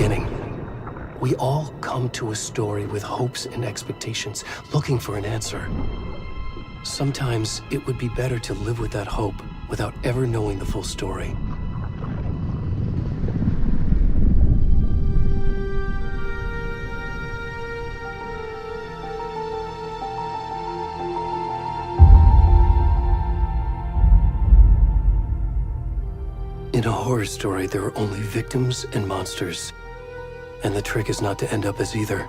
beginning. We all come to a story with hopes and expectations, looking for an answer. Sometimes it would be better to live with that hope without ever knowing the full story. In a horror story, there are only victims and monsters. And the trick is not to end up as either.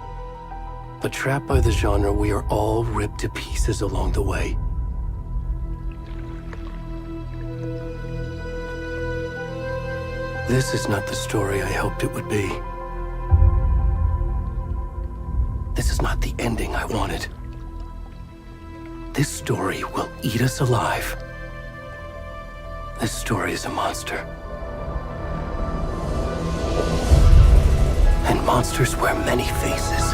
But trapped by the genre, we are all ripped to pieces along the way. This is not the story I hoped it would be. This is not the ending I wanted. This story will eat us alive. This story is a monster. And monsters wear many faces.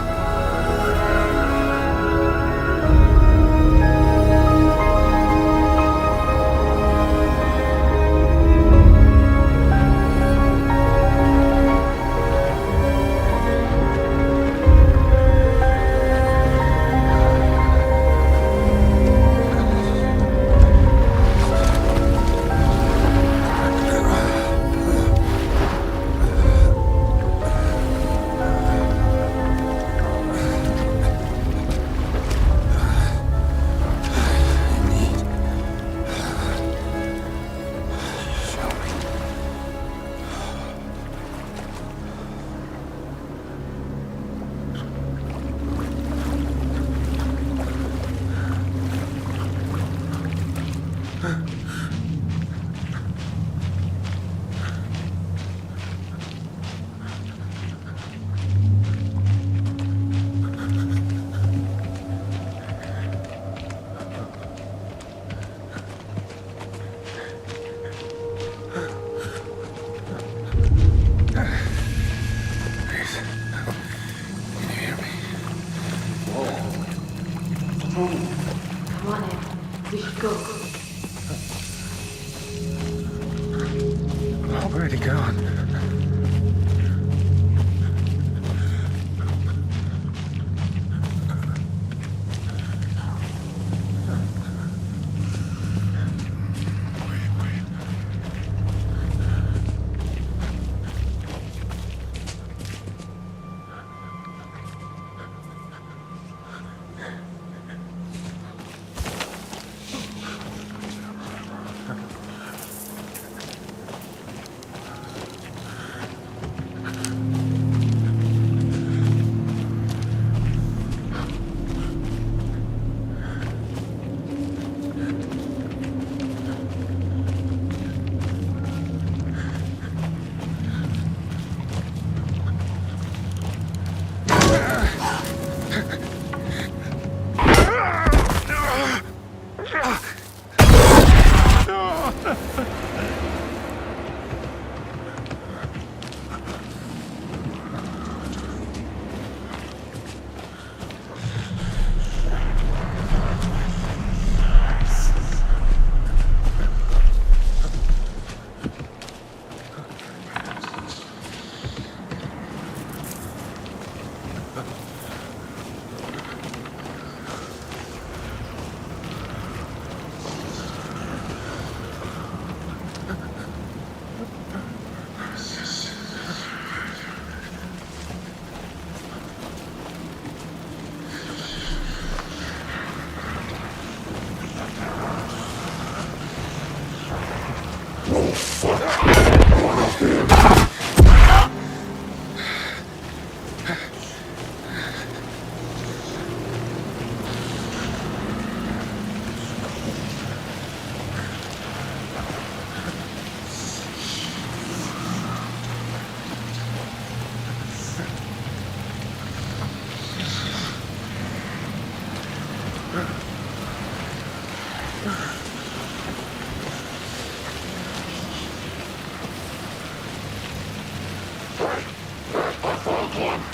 Come on in. We should go. Where'd he gone?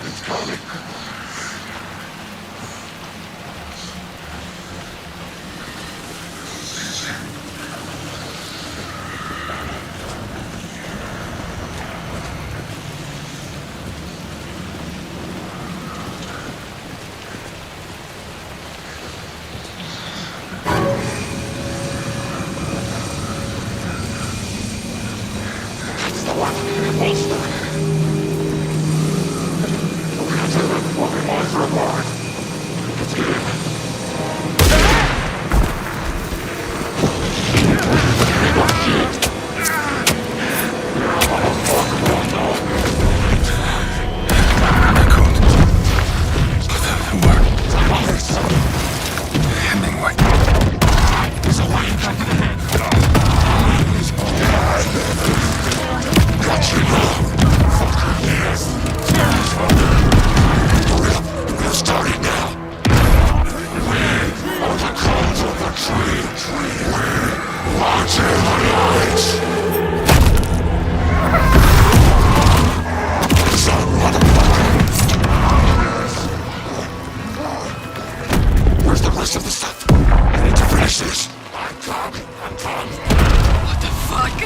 It's coming. rest of the stuff. I need to finish this. What the fuck?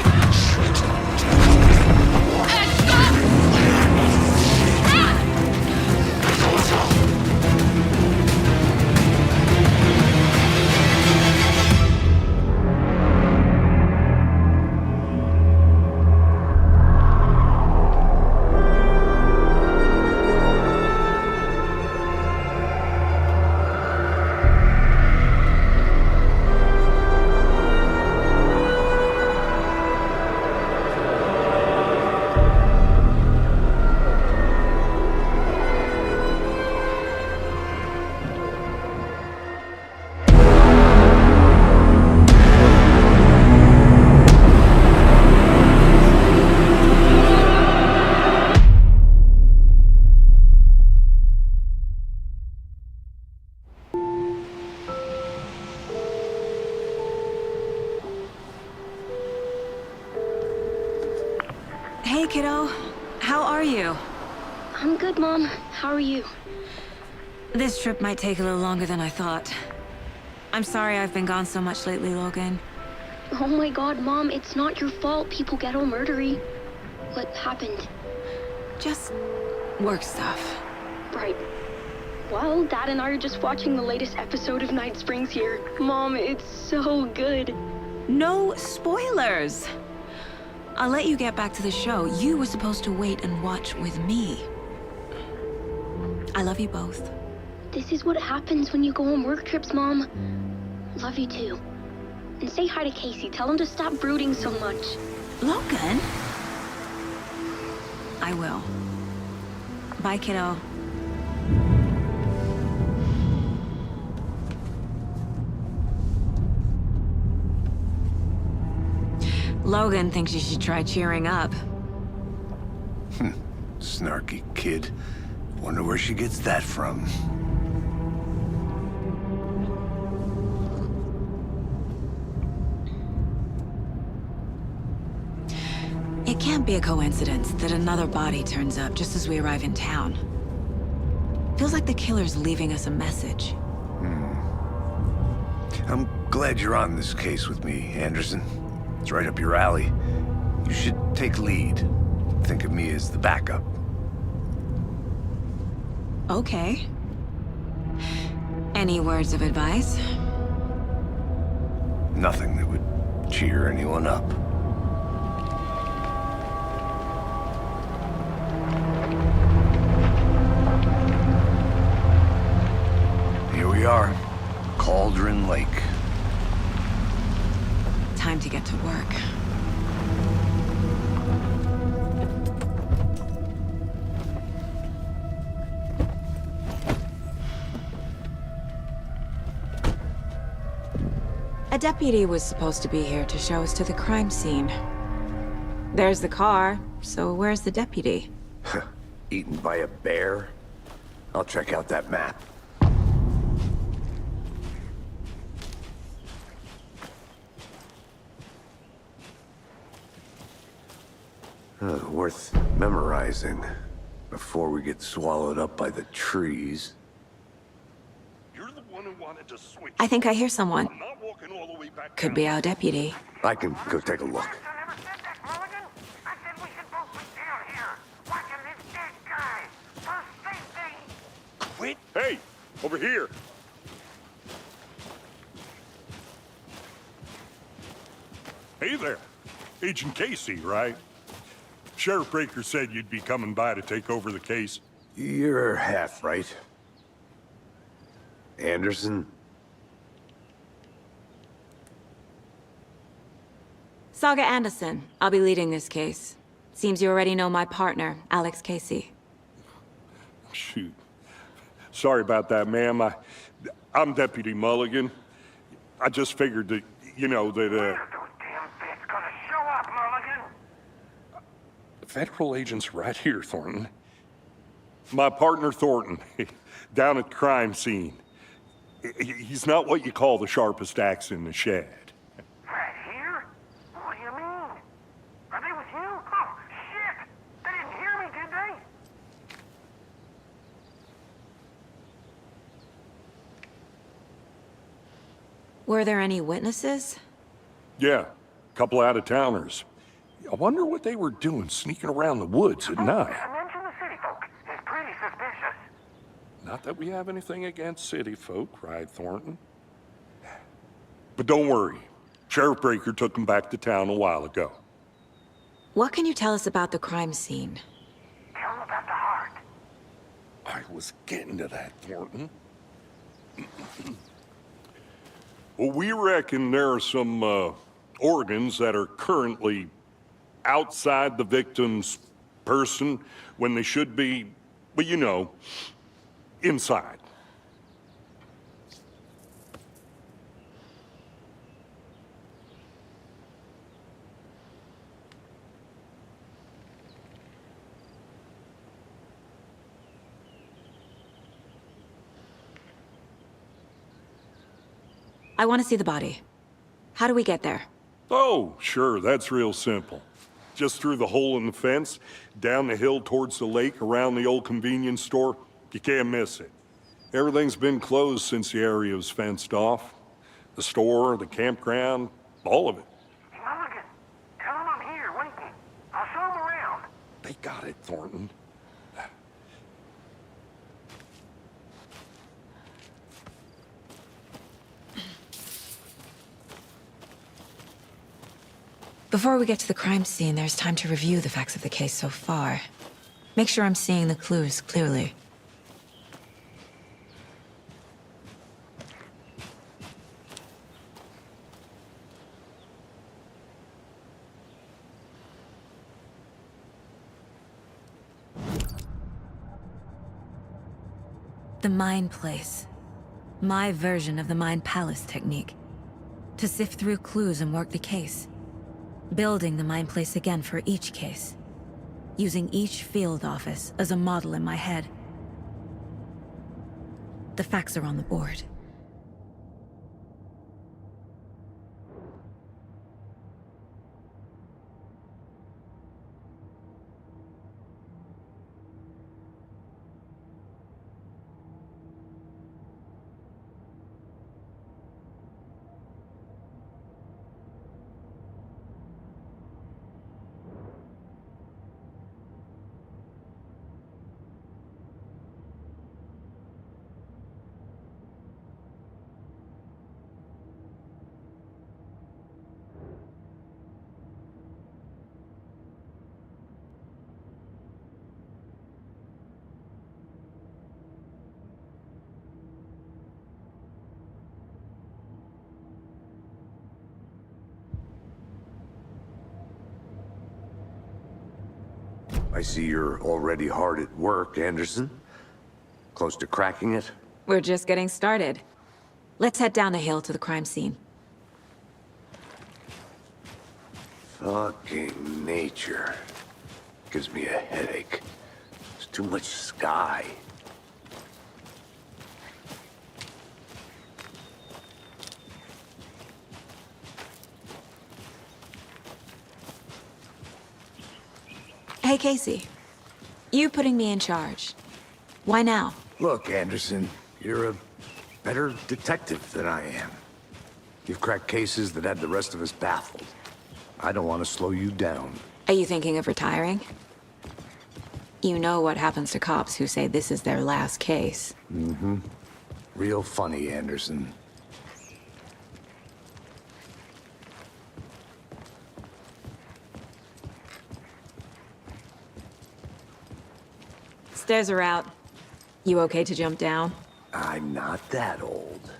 Hey, kiddo. How are you? I'm good, Mom. How are you? This trip might take a little longer than I thought. I'm sorry I've been gone so much lately, Logan. Oh my god, Mom, it's not your fault people get all murdery. What happened? Just work stuff. Right. Well, Dad and I are just watching the latest episode of Night Springs here. Mom, it's so good. No spoilers! I'll let you get back to the show. You were supposed to wait and watch with me. I love you both. This is what happens when you go on work trips, Mom. Love you too. And say hi to Casey. Tell him to stop brooding so much. Logan? I will. Bye, kiddo. Logan thinks you should try cheering up. Snarky kid. Wonder where she gets that from. It can't be a coincidence that another body turns up just as we arrive in town. Feels like the killer's leaving us a message. I'm glad you're on this case with me, Anderson. It's right up your alley. You should take lead. Think of me as the backup. Okay. Any words of advice? Nothing that would cheer anyone up. Here we are. Cauldron Lake. Time to get to work. A deputy was supposed to be here to show us to the crime scene. There's the car, so where's the deputy? Eaten by a bear? I'll check out that map. Worth memorizing before we get swallowed up by the trees. You're the one who wanted to switch. I think I hear someone. I'm not walking all the way back Could down. be our deputy. I can go take a look. I never said that, Mulligan. I said we should both be down here, watching this dead guy. For safety. Quit. Hey, over here. Hey there. Agent Casey, right? Sheriff Breaker said you'd be coming by to take over the case. You're half right. Anderson? Saga Anderson. I'll be leading this case. Seems you already know my partner, Alex Casey. Shoot. Sorry about that, ma'am. I'm Deputy Mulligan. I just figured that, you know, that, When are those damn vets gonna show up, Mulligan? federal agent's right here, Thornton. My partner, Thornton, down at the crime scene. He's not what you call the sharpest axe in the shed. Right here? What do you mean? Are they with you? Oh, shit! They didn't hear me, did they? Were there any witnesses? Yeah, a couple out-of-towners. I wonder what they were doing sneaking around the woods at night. Mention the city folk. It's pretty suspicious. Not that we have anything against city folk, cried Thornton. But don't worry. Sheriff Breaker took them back to town a while ago. What can you tell us about the crime scene? Tell them about the heart. I was getting to that, Thornton. Well, we reckon there are some organs that are currently outside the victim's person when they should be, well, you know, inside. I want to see the body. How do we get there? Oh, sure, that's real simple. Just through the hole in the fence, down the hill towards the lake, around the old convenience store. You can't miss it. Everything's been closed since the area was fenced off. The store, the campground, all of it. Mulligan, tell them I'm here waiting. I'll show them around. They got it, Thornton. Before we get to the crime scene, there's time to review the facts of the case so far. Make sure I'm seeing the clues clearly. The Mind Place. My version of the Mind Palace technique. To sift through clues and work the case. Building the Mind Place again for each case. Using each field office as a model in my head. The facts are on the board. I see you're already hard at work, Anderson. Close to cracking it? We're just getting started. Let's head down the hill to the crime scene. Fucking nature. Gives me a headache. There's too much sky. Hey, Casey. You putting me in charge. Why now? Look, Anderson, you're a better detective than I am. You've cracked cases that had the rest of us baffled. I don't want to slow you down. Are you thinking of retiring? You know what happens to cops who say this is their last case. Mm-hmm. Real funny, Anderson. Stairs are out. You okay to jump down? I'm not that old.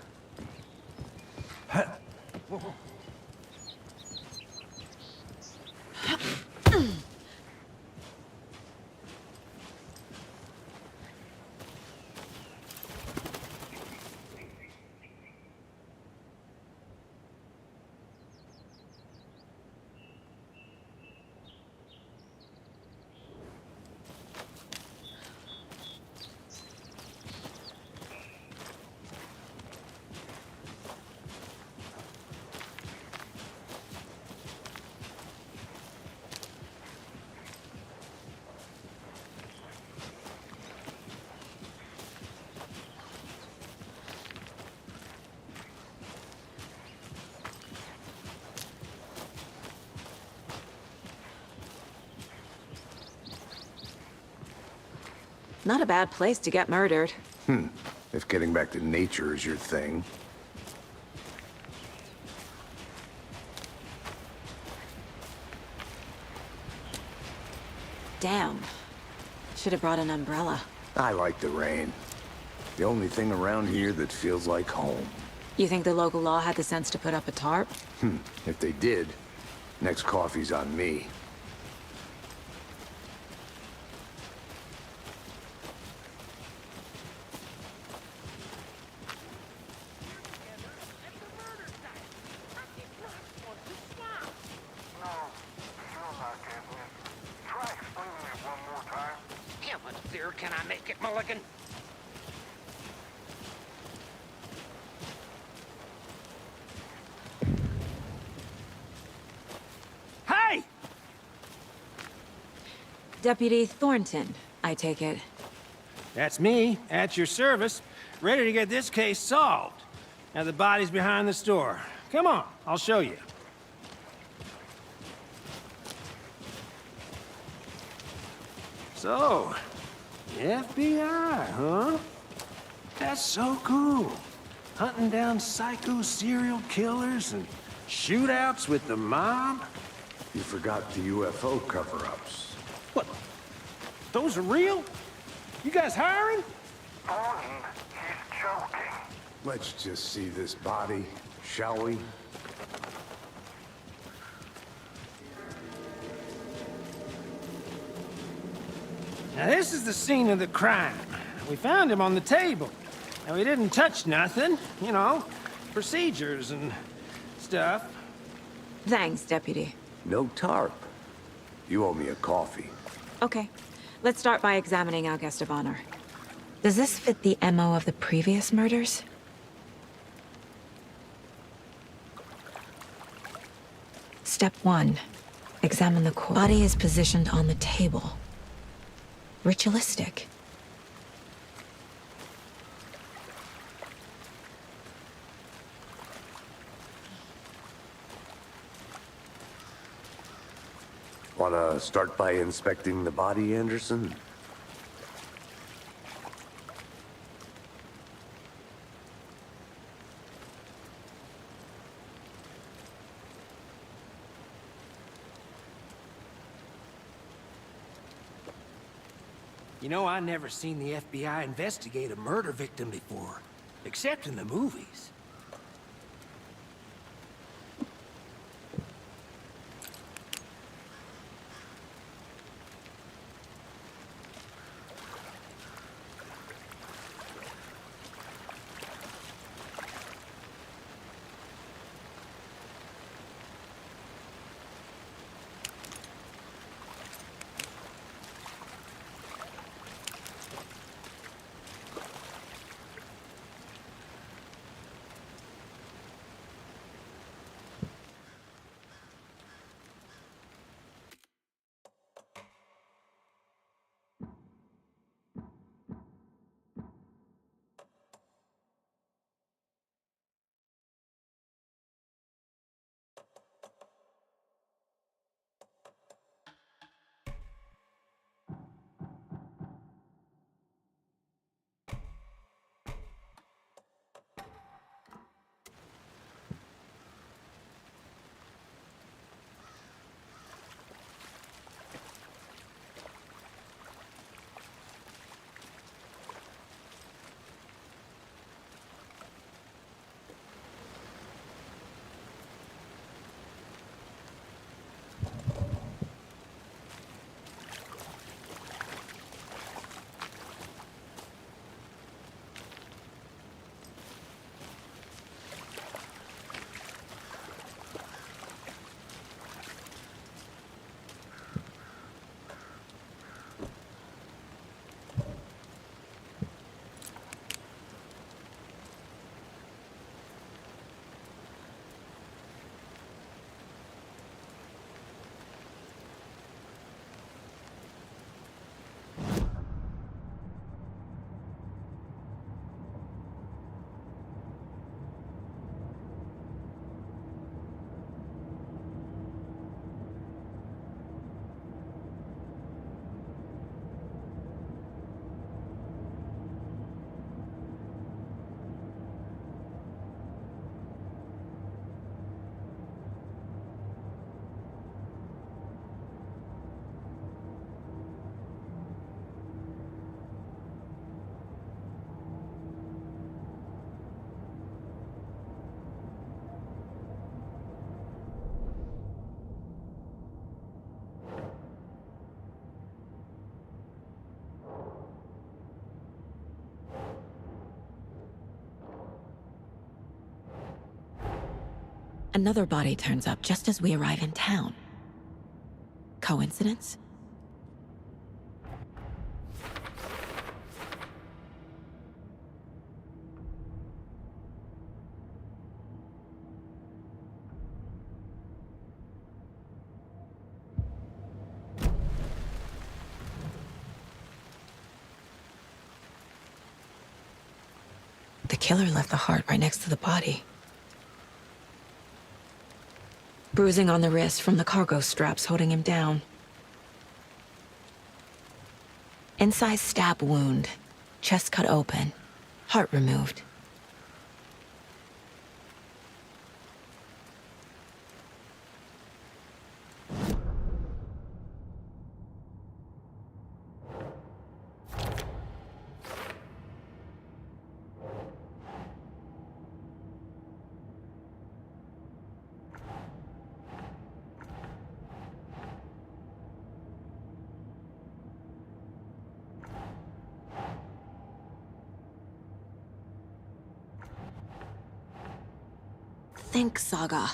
Not a bad place to get murdered. If getting back to nature is your thing. Damn. Should have brought an umbrella. I like the rain. The only thing around here that feels like home. You think the local law had the sense to put up a tarp? If they did, next coffee's on me. How much clearer can I make it, Mulligan? Hey! Deputy Thornton, I take it. That's me, at your service, ready to get this case solved. Now the body's behind the store. Come on, I'll show you. So, the FBI, huh? That's so cool. Hunting down psycho serial killers and shootouts with the mob? You forgot the UFO cover-ups. What? Those are real? You guys hiring? Thornton, he's joking. Let's just see this body, shall we? Now this is the scene of the crime. We found him on the table. Now we didn't touch nothing, you know, procedures and stuff. Thanks, Deputy. No tarp. You owe me a coffee. Okay. Let's start by examining our guest of honor. Does this fit the MO of the previous murders? Step 1. Examine the corpse. Body is positioned on the table. Ritualistic. Wanna start by inspecting the body, Anderson? You know, I never seen the FBI investigate a murder victim before, except in the movies. Another body turns up just as we arrive in town. Coincidence? The killer left the heart right next to the body. Bruising on the wrist from the cargo straps holding him down. Incised stab wound. Chest cut open. Heart removed. Think, Saga.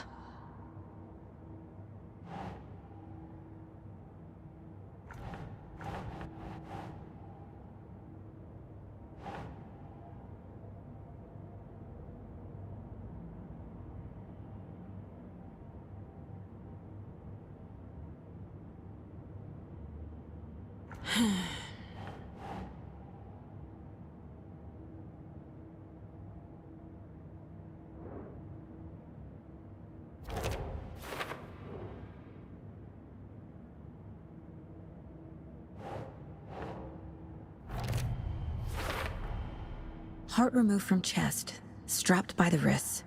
Heart removed from chest, strapped by the wrists.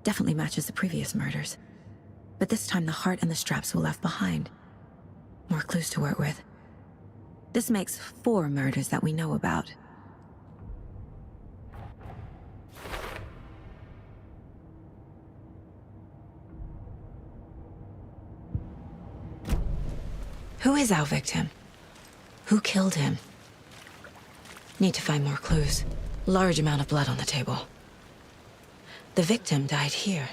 Definitely matches the previous murders. But this time the heart and the straps were left behind. More clues to work with. This makes 4 murders that we know about. Who is our victim? Who killed him? Need to find more clues. Large amount of blood on the table. The victim died here.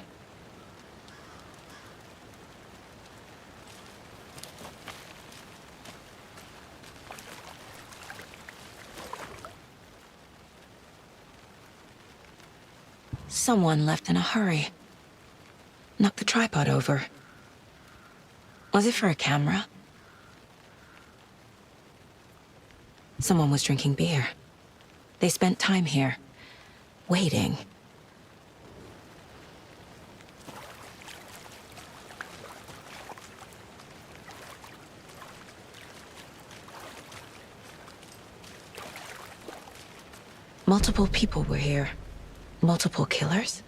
Someone left in a hurry. Knocked the tripod over. Was it for a camera? Someone was drinking beer. They spent time here, waiting. Multiple people were here. Multiple killers?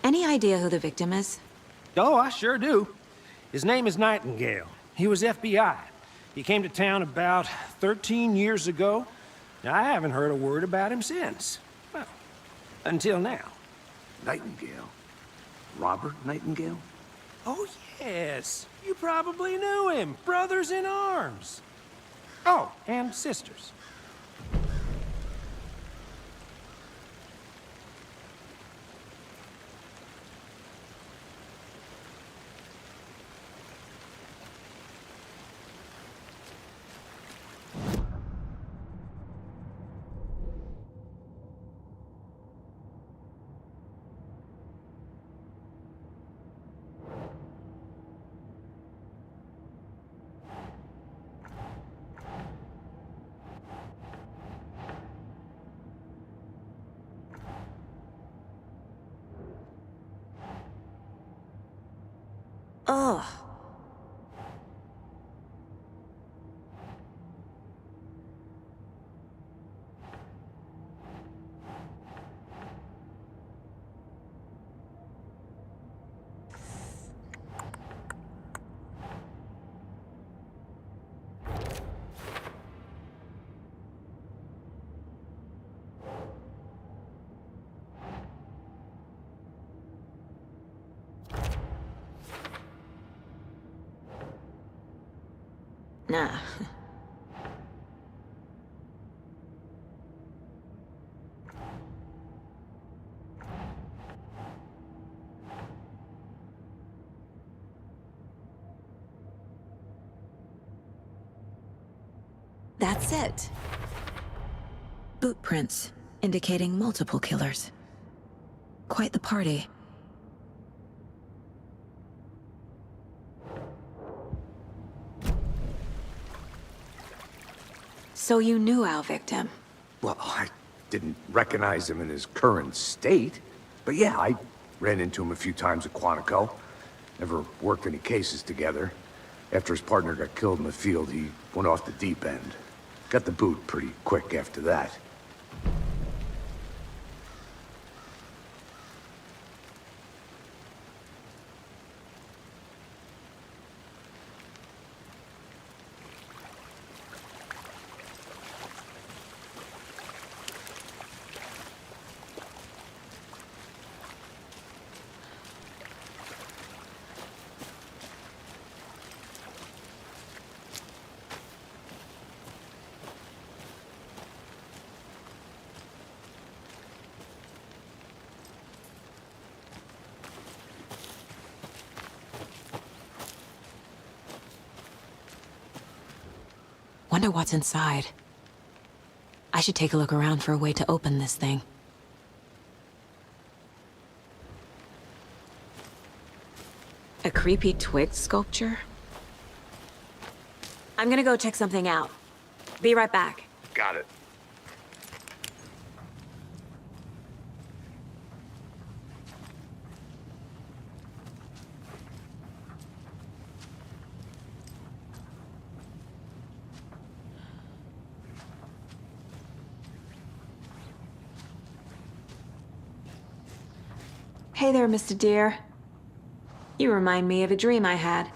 Any idea who the victim is? Oh, I sure do. His name is Nightingale. He was FBI. He came to town about 13 years ago. Now, I haven't heard a word about him since. Well, until now. Nightingale? Robert Nightingale? Oh, yes. You probably knew him. Brothers in arms. Oh, and sisters. Ugh. Nah. That's it. Boot prints, indicating multiple killers. Quite the party. So you knew our victim? Well, I didn't recognize him in his current state. But yeah, I ran into him a few times at Quantico. Never worked any cases together. After his partner got killed in the field, he went off the deep end. Got the boot pretty quick after that. Wonder what's inside. I should take a look around for a way to open this thing. A creepy twig sculpture? I'm gonna go check something out. Be right back. Got it. Hey there, Mr. Deer. You remind me of a dream I had.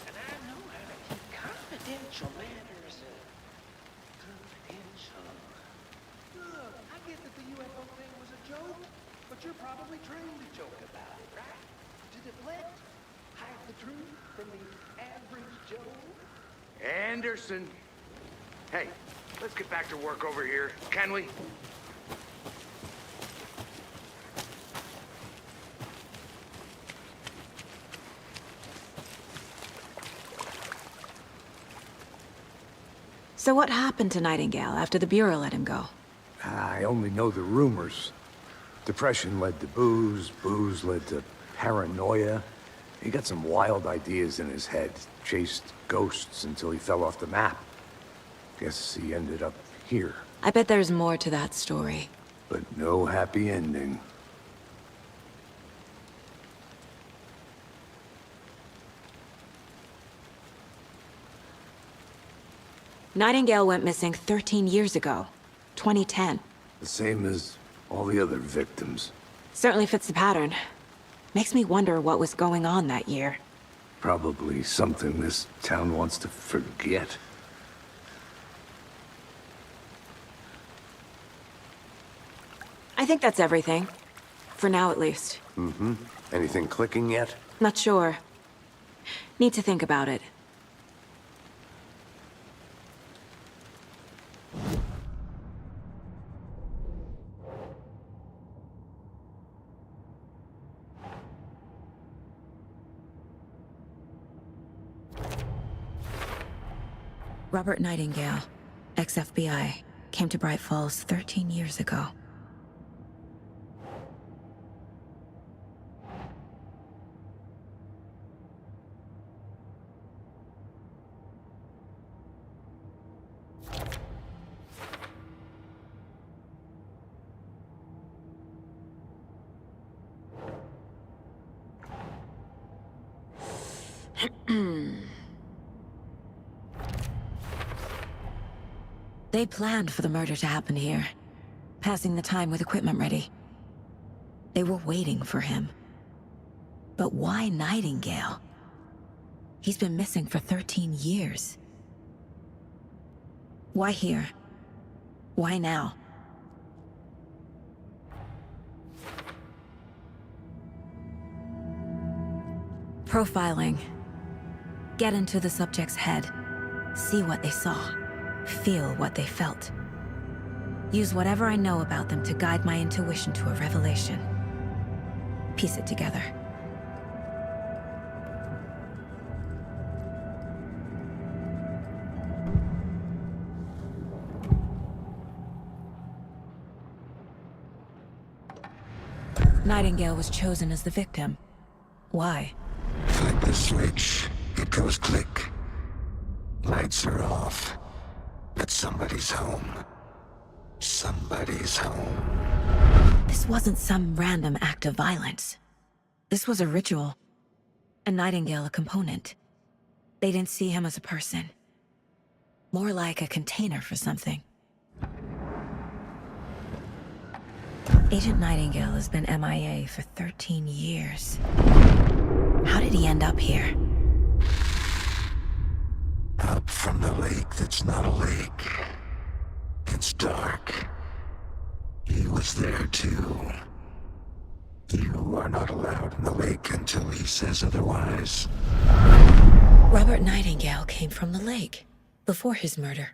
And I know how to keep confidential matters confidential. Look, I get that the UFO thing was a joke, but you're probably trained to joke about it, right? To deflect, hide the truth from the average Joe. Anderson. Hey, let's get back to work over here, can we? So what happened to Nightingale after the Bureau let him go? I only know the rumors. Depression led to booze, booze led to paranoia. He got some wild ideas in his head, chased ghosts until he fell off the map. Guess he ended up here. I bet there's more to that story. but no happy ending. Nightingale went missing 13 years ago, 2010. The same as all the other victims. Certainly fits the pattern. Makes me wonder what was going on that year. Probably something this town wants to forget. I think that's everything. For now, at least. Anything clicking yet? Not sure. Need to think about it. Robert Nightingale, ex-FBI, came to Bright Falls 13 years ago. They planned for the murder to happen here, passing the time with equipment ready. They were waiting for him. But why Nightingale? He's been missing for 13 years. Why here? Why now? Profiling. Get into the subject's head. See what they saw. Feel what they felt. Use whatever I know about them to guide my intuition to a revelation. Piece it together. Nightingale was chosen as the victim. Why? Flip the switch, it goes click. Lights are off. But somebody's home. Somebody's home. This wasn't some random act of violence. This was a ritual. And Nightingale a component. They didn't see him as a person. More like a container for something. Agent Nightingale has been MIA for 13 years. How did he end up here? Up from the lake that's not a lake. It's dark. He was there too. You are not allowed in the lake until he says otherwise. Robert Nightingale came from the lake, before his murder.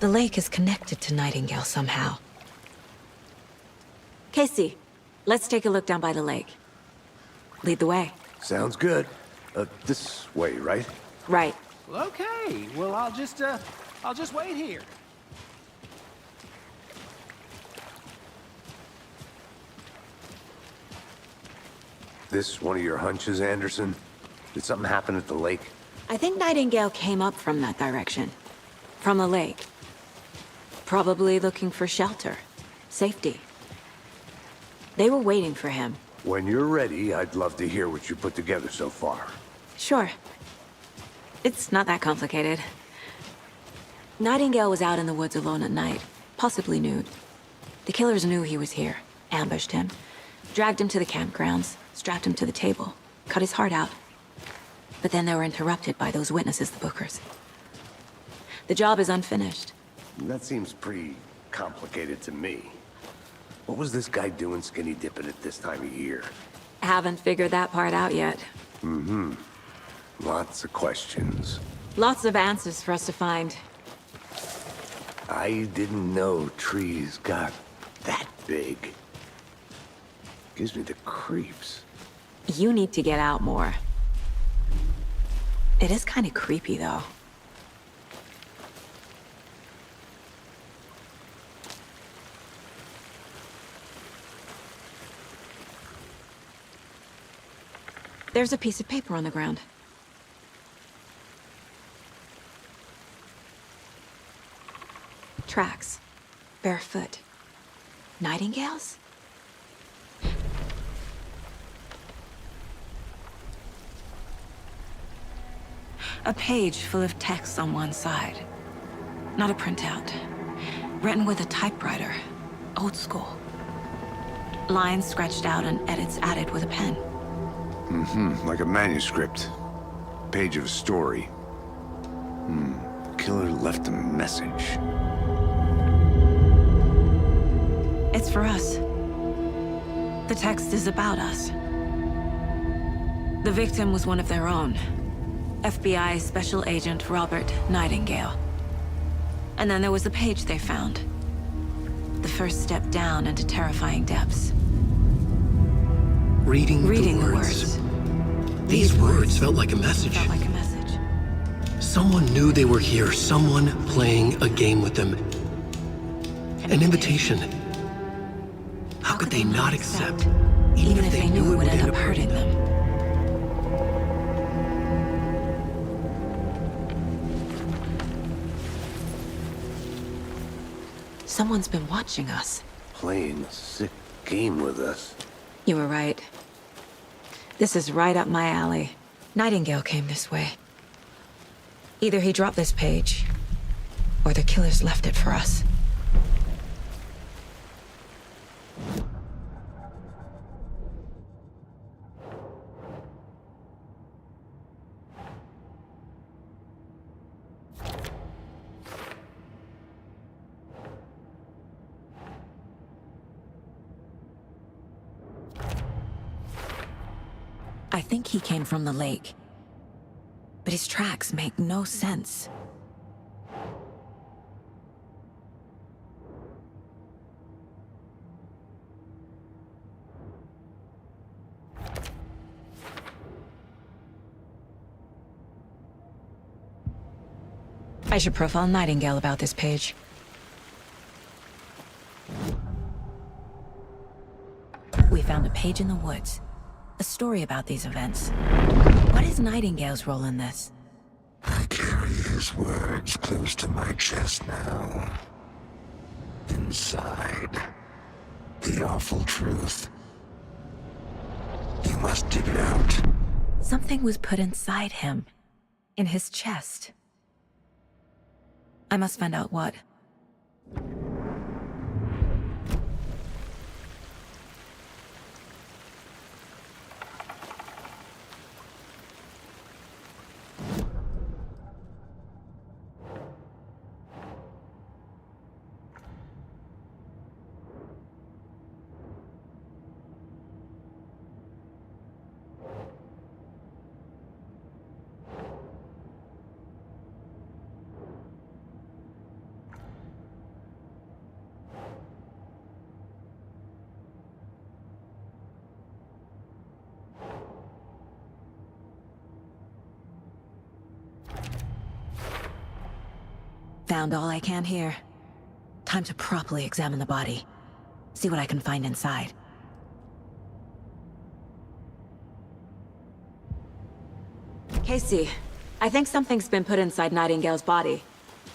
The lake is connected to Nightingale somehow. Casey, let's take a look down by the lake. Lead the way. Sounds good. This way, right? Right. Okay, well, I'll just wait here. This one of your hunches, Anderson? Did something happen at the lake? I think Nightingale came up from that direction. From the lake. Probably looking for shelter. Safety. They were waiting for him. When you're ready, I'd love to hear what you put together so far. Sure. It's not that complicated. Nightingale was out in the woods alone at night, possibly nude. The killers knew he was here, ambushed him, dragged him to the campgrounds, strapped him to the table, cut his heart out. But then they were interrupted by those witnesses, the Bookers. The job is unfinished. That seems pretty complicated to me. What was this guy doing skinny dipping at this time of year? Haven't figured that part out yet. Lots of questions. Lots of answers for us to find. I didn't know trees got that big. Gives me the creeps. You need to get out more. It is kind of creepy, though. There's a piece of paper on the ground. Tracks. Barefoot. Nightingales? A page full of text on one side. Not a printout. Written with a typewriter. Old school. Lines scratched out and edits added with a pen. Like a manuscript. Page of a story. Killer left a message. It's for us. The text is about us. The victim was one of their own. FBI Special Agent Robert Nightingale. And then there was the page they found. The first step down into terrifying depths. Reading The the words. These words felt like a message. Felt like a message. Someone knew they were here, someone playing a game with them. An invitation. How could they not accept, even if they knew it would end up hurting them? Someone's been watching us. Playing a sick game with us. You were right. This is right up my alley. Nightingale came this way. Either he dropped this page, or the killers left it for us. I think he came from the lake. But his tracks make no sense. I should profile Nightingale about this page. We found a page in the woods. A story about these events. What is Nightingale's role in this? I carry his words close to my chest now. Inside, the awful truth. You must dig it out. Something was put inside him. In his chest. I must find out what. Found all I can here. Time to properly examine the body. See what I can find inside. Casey, I think something's been put inside Nightingale's body.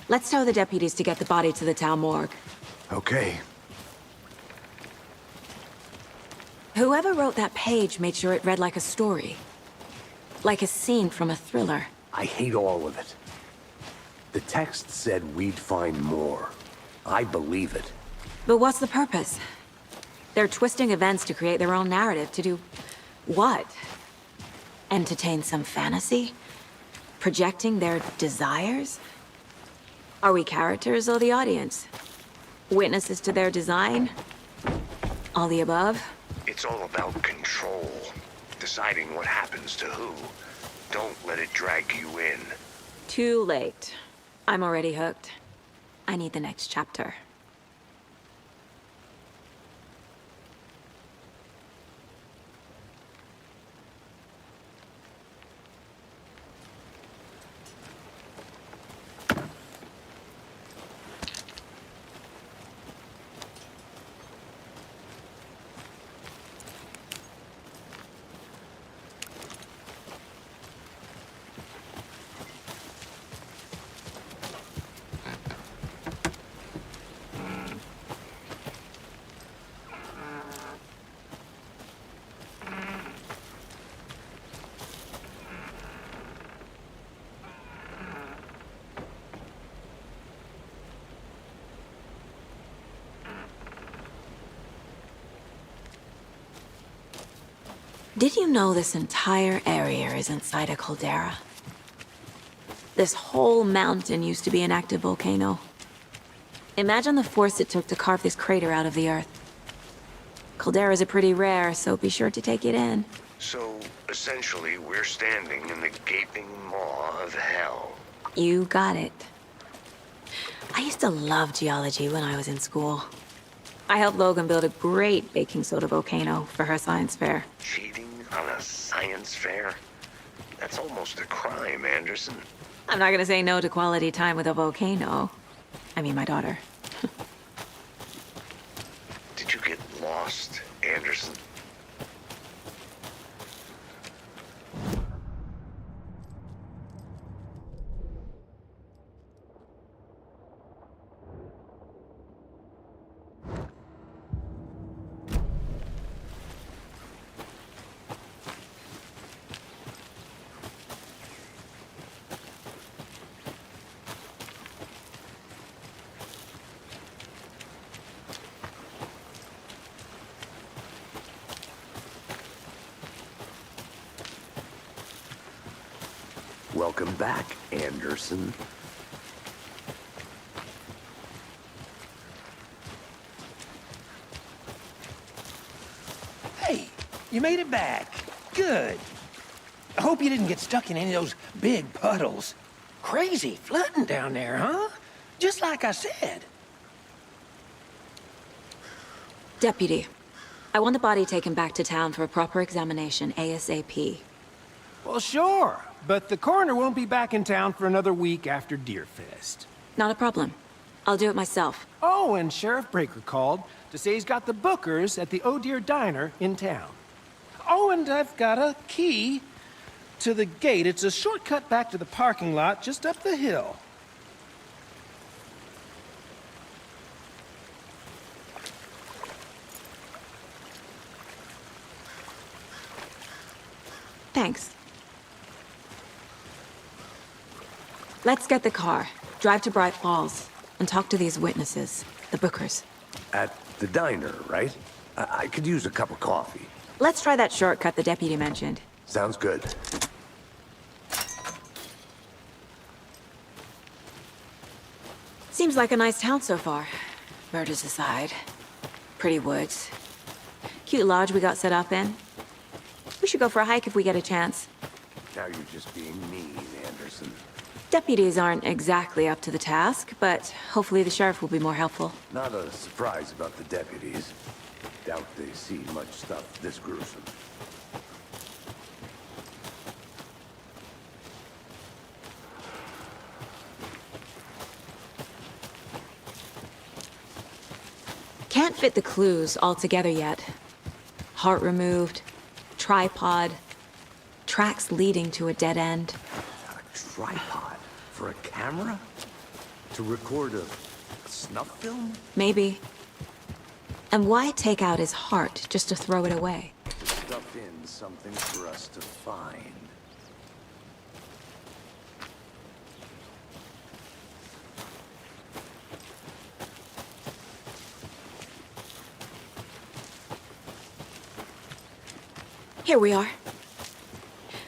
Let's tell the deputies to get the body to the town morgue. Okay. Whoever wrote that page made sure it read like a story. Like a scene from a thriller. I hate all of it. The text said we'd find more. I believe it. But what's the purpose? They're twisting events to create their own narrative. To do what? Entertain some fantasy? Projecting their desires? Are we characters or the audience? Witnesses to their design? All the above? It's all about control. Deciding what happens to who. Don't let it drag you in. Too late. I'm already hooked. I need the next chapter. Did you know this entire area is inside a caldera? This whole mountain used to be an active volcano. Imagine the force it took to carve this crater out of the earth. Calderas are pretty rare, so be sure to take it in. So, essentially, we're standing in the gaping maw of hell. You got it. I used to love geology when I was in school. I helped Logan build a great baking soda volcano for her science fair. Cheating on a science fair? That's almost a crime, Anderson. I'm not gonna say no to quality time with a volcano. I mean, my daughter. Did you get lost, Anderson? Welcome back, Anderson. Hey, you made it back. Good. I hope you didn't get stuck in any of those big puddles. Crazy flooding down there, huh? Just like I said. Deputy, I want the body taken back to town for a proper examination ASAP. Well, sure. But the coroner won't be back in town for another week after Deerfest. Not a problem. I'll do it myself. Oh, and Sheriff Breaker called to say he's got the Bookers at the Oh Dear Diner in town. Oh, and I've got a key to the gate. It's a shortcut back to the parking lot just up the hill. Thanks. Let's get the car, drive to Bright Falls, and talk to these witnesses, the Bookers. At the diner, right? I could use a cup of coffee. Let's try that shortcut the deputy mentioned. Sounds good. Seems like a nice town so far. Murders aside. Pretty woods. Cute lodge we got set up in. We should go for a hike if we get a chance. Now you're just being mean, Anderson. Deputies aren't exactly up to the task, but hopefully the sheriff will be more helpful. Not a surprise about the deputies. Doubt they see much stuff this gruesome. Can't fit the clues all together yet. Heart removed, tripod, tracks leading to a dead end. A tripod? For a camera? To record a snuff film? Maybe. And why take out his heart just to throw it away? Stuff in something for us to find. Here we are.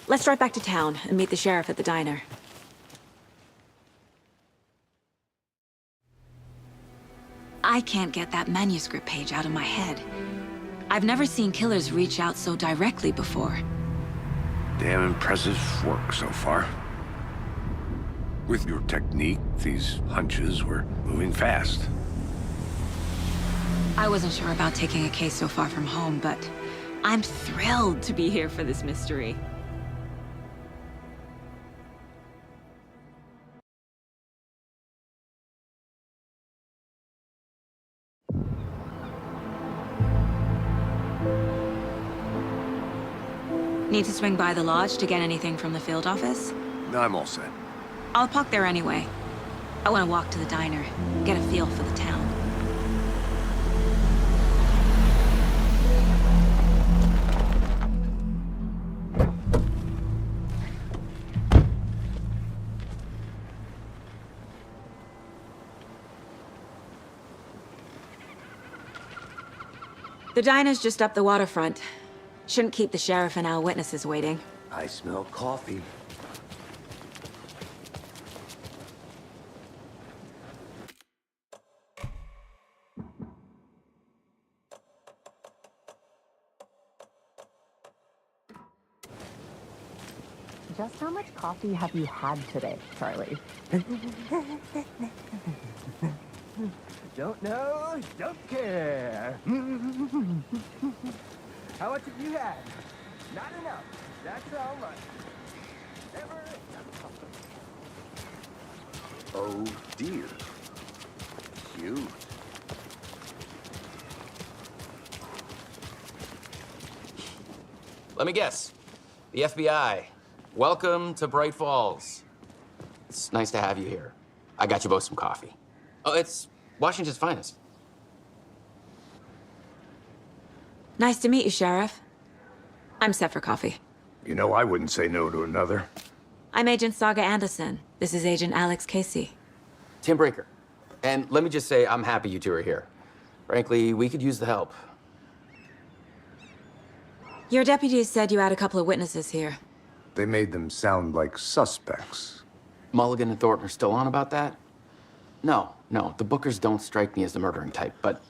Let's drive back to town and meet the sheriff at the diner. I can't get that manuscript page out of my head. I've never seen killers reach out so directly before. Damn impressive work so far. With your technique, these hunches were moving fast. I wasn't sure about taking a case so far from home, but I'm thrilled to be here for this mystery. Need to swing by the lodge to get anything from the field office? I'm all set. I'll park there anyway. I want to walk to the diner, get a feel for the town. The diner's just up the waterfront. Shouldn't keep the sheriff and our witnesses waiting. I smell coffee. Just how much coffee have you had today, Charlie? Don't know, don't care. How much have you had? Not enough. That's how much. Never enough. Oh dear. Cute. Let me guess. The FBI. Welcome to Bright Falls. It's nice to have you here. I got you both some coffee. Oh, it's Washington's finest. Nice to meet you, Sheriff. I'm set for coffee. You know, I wouldn't say no to another. I'm Agent Saga Anderson. This is Agent Alex Casey. Tim Breaker. And let me just say, I'm happy you two are here. Frankly, we could use the help. Your deputies said you had a couple of witnesses here. They made them sound like suspects. Mulligan and Thornton are still on about that? No, the Bookers don't strike me as the murdering type, but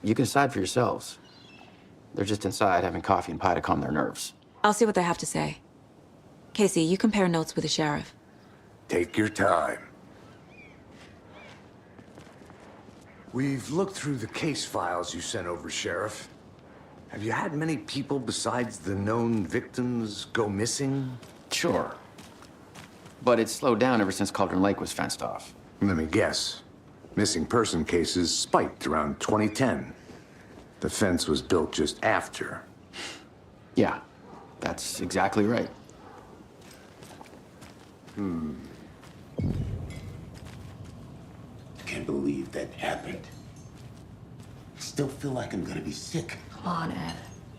you can decide for yourselves. They're just inside having coffee and pie to calm their nerves. I'll see what they have to say. Casey, you compare notes with the sheriff. Take your time. We've looked through the case files you sent over, Sheriff. Have you had many people besides the known victims go missing? Sure. But it's slowed down ever since Cauldron Lake was fenced off. Let me guess. Missing person cases spiked around 2010. The fence was built just after. Yeah, that's exactly right. Can't believe that happened. Still feel like I'm gonna be sick. Come on, Ed.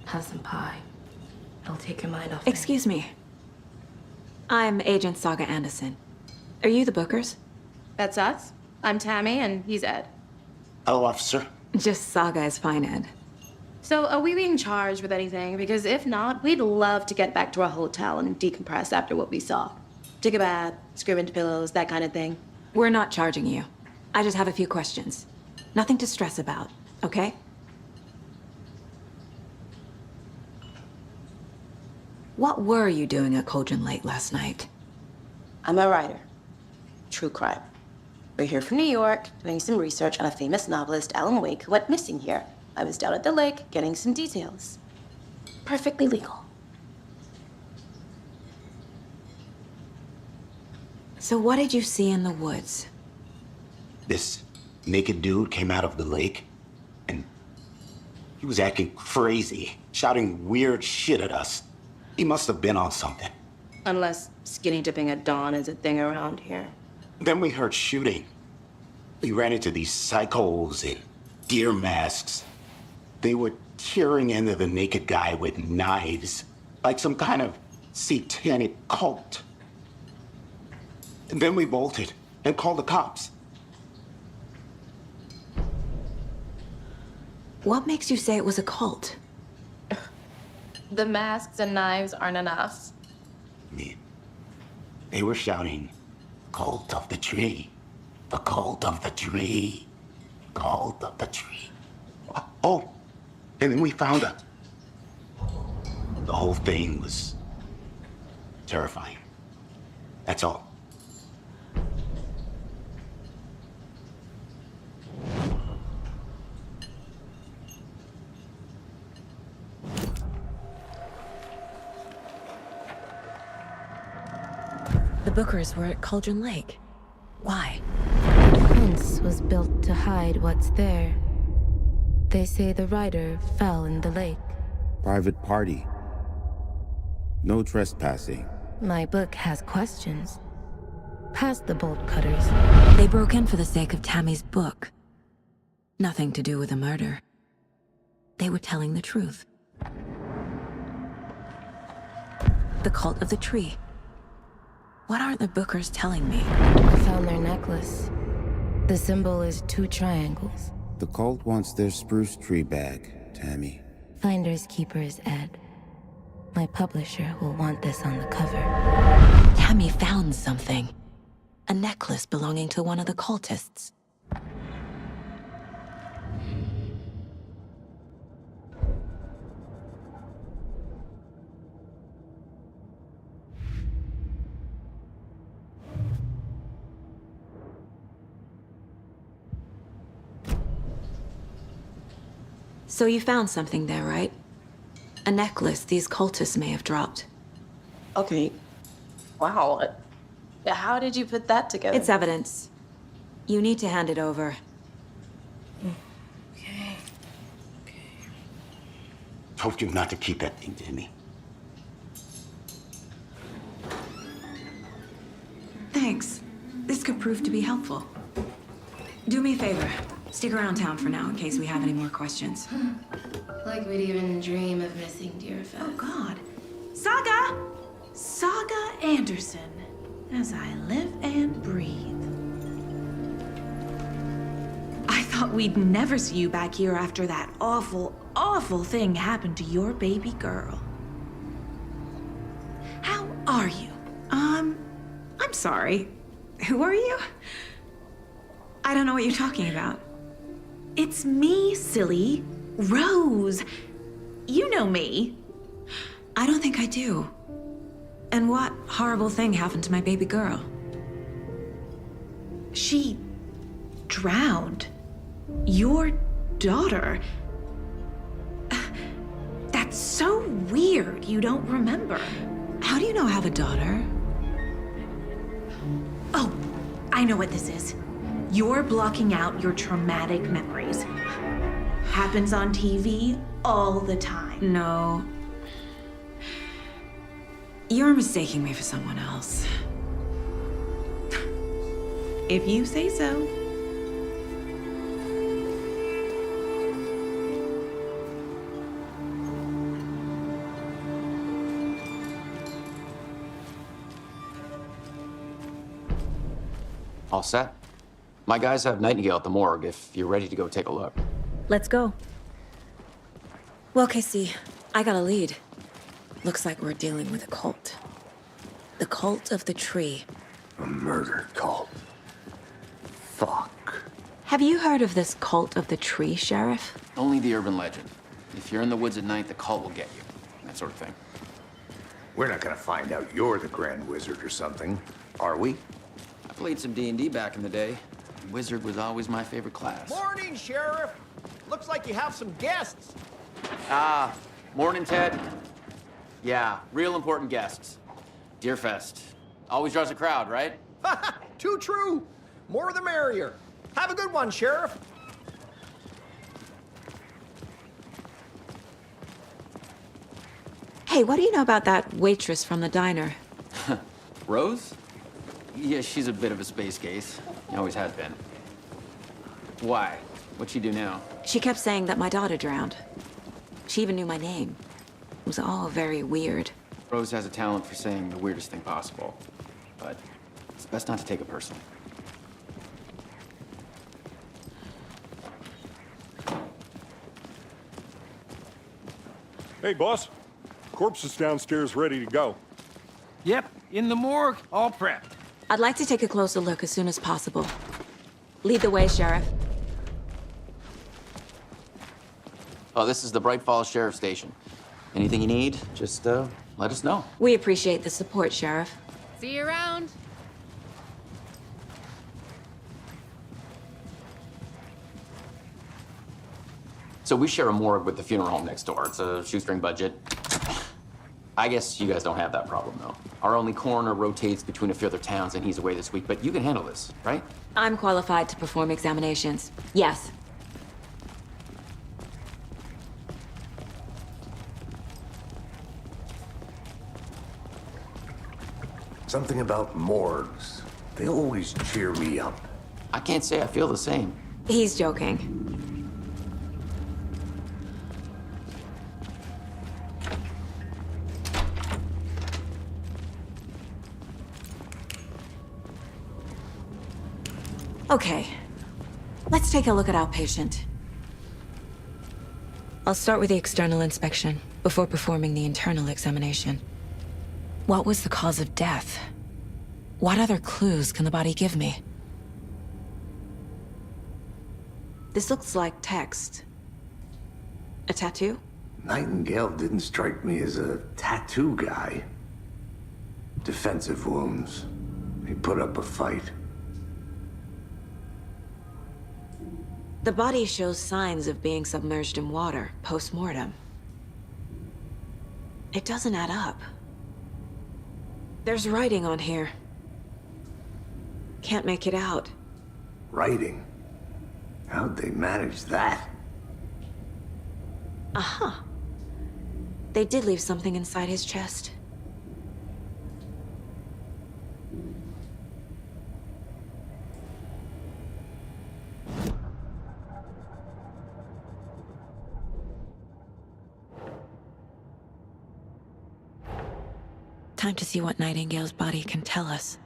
Have some pie. It'll take your mind off. Excuse me. I'm Agent Saga Anderson. Are you the Bookers? That's us. I'm Tammy, and he's Ed. Hello, officer. Just Saga is fine, Ed. So, are we being charged with anything? Because if not, we'd love to get back to our hotel and decompress after what we saw. Take a bath, scream into pillows, that kind of thing. We're not charging you. I just have a few questions. Nothing to stress about, okay? What were you doing at Cauldron Lake last night? I'm a writer. True crime. We're here from New York, doing some research on a famous novelist, Alan Wake, who went missing here. I was down at the lake, getting some details. Perfectly legal. So what did you see in the woods? This naked dude came out of the lake, and he was acting crazy, shouting weird shit at us. He must have been on something. Unless skinny dipping at dawn is a thing around here. Then we heard shooting. We ran into these psychos in deer masks. They were tearing into the naked guy with knives, like some kind of satanic cult. And then we bolted and called the cops. What makes you say it was a cult? The masks and knives aren't enough. I mean, they were shouting, "Cult of the tree, the cult of the tree, cult of the tree." Oh, and then we found her. The whole thing was terrifying. That's all. The Bookers were at Cauldron Lake. Why? The fence was built to hide what's there. They say the rider fell in the lake. Private party. No trespassing. My book has questions. Past the bolt cutters. They broke in for the sake of Tammy's book. Nothing to do with a murder. They were telling the truth. The cult of the tree. What aren't the Bookers telling me? I found their necklace. The symbol is 2 triangles. The cult wants their spruce tree bag, Tammy. Finders keepers, Ed. My publisher will want this on the cover. Tammy found something. A necklace belonging to one of the cultists. So you found something there, right? A necklace these cultists may have dropped. Okay. Wow. How did you put that together? It's evidence. You need to hand it over. Told you not to keep that thing to me. Thanks. This could prove to be helpful. Do me a favor. Stick around town for now in case we have any more questions. Like we'd even dream of missing Deerfest. Oh, God. Saga! Saga Anderson. As I live and breathe. I thought we'd never see you back here after that awful, awful thing happened to your baby girl. How are you? I'm sorry. Who are you? I don't know what you're talking about. It's me, silly. Rose. You know me. I don't think I do. And what horrible thing happened to my baby girl? She drowned. Your daughter. That's so weird you don't remember. How do you know I have a daughter? Oh, I know what this is. You're blocking out your traumatic memories. Happens on TV all the time. No. You're mistaking me for someone else. If you say so. All set? My guys have Nightingale at the morgue if you're ready to go take a look. Let's go. Well, Casey, I got a lead. Looks like we're dealing with a cult. The Cult of the Tree. A murder cult. Fuck. Have you heard of this Cult of the Tree, Sheriff? Only the urban legend. If you're in the woods at night, the cult will get you. That sort of thing. We're not gonna find out you're the Grand Wizard or something, are we? I played some D&D back in the day. Wizard was always my favorite class. Morning, Sheriff. Looks like you have some guests. Ah, morning, Ted. Yeah, real important guests. Deerfest. Always draws a crowd, right? Too true. More the merrier. Have a good one, Sheriff. Hey, what do you know about that waitress from the diner? Rose? Yeah, she's a bit of a space case. Always has been. Why? What'd she do now? She kept saying that my daughter drowned. She even knew my name. It was all very weird. Rose has a talent for saying the weirdest thing possible. But it's best not to take it personally. Hey, boss. Corpse is downstairs ready to go. Yep, in the morgue, all prepped. I'd like to take a closer look as soon as possible. Lead the way, Sheriff. Oh, this is the Bright Falls Sheriff Station. Anything you need, just let us know. We appreciate the support, Sheriff. See you around. So we share a morgue with the funeral home next door. It's a shoestring budget. I guess you guys don't have that problem, though. Our only coroner rotates between a few other towns, and he's away this week, but you can handle this, right? I'm qualified to perform examinations. Yes. Something about morgues. They always cheer me up. I can't say I feel the same. He's joking. Okay, let's take a look at our patient. I'll start with the external inspection before performing the internal examination. What was the cause of death? What other clues can the body give me? This looks like text. A tattoo? Nightingale didn't strike me as a tattoo guy. Defensive wounds. He put up a fight. The body shows signs of being submerged in water, post-mortem. It doesn't add up. There's writing on here. Can't make it out. Writing? How'd they manage that? Aha. They did leave something inside his chest. Time to see what Nightingale's body can tell us.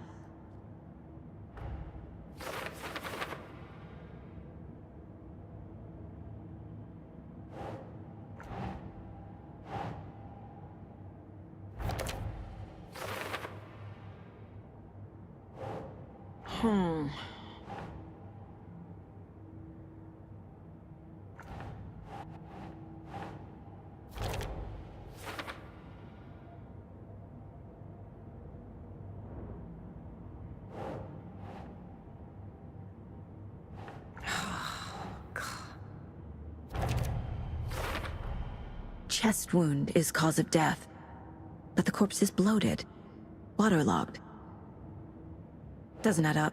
Chest wound is cause of death, but the corpse is bloated, waterlogged. Doesn't add up.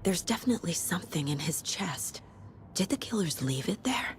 There's definitely something in his chest. Did the killers leave it there?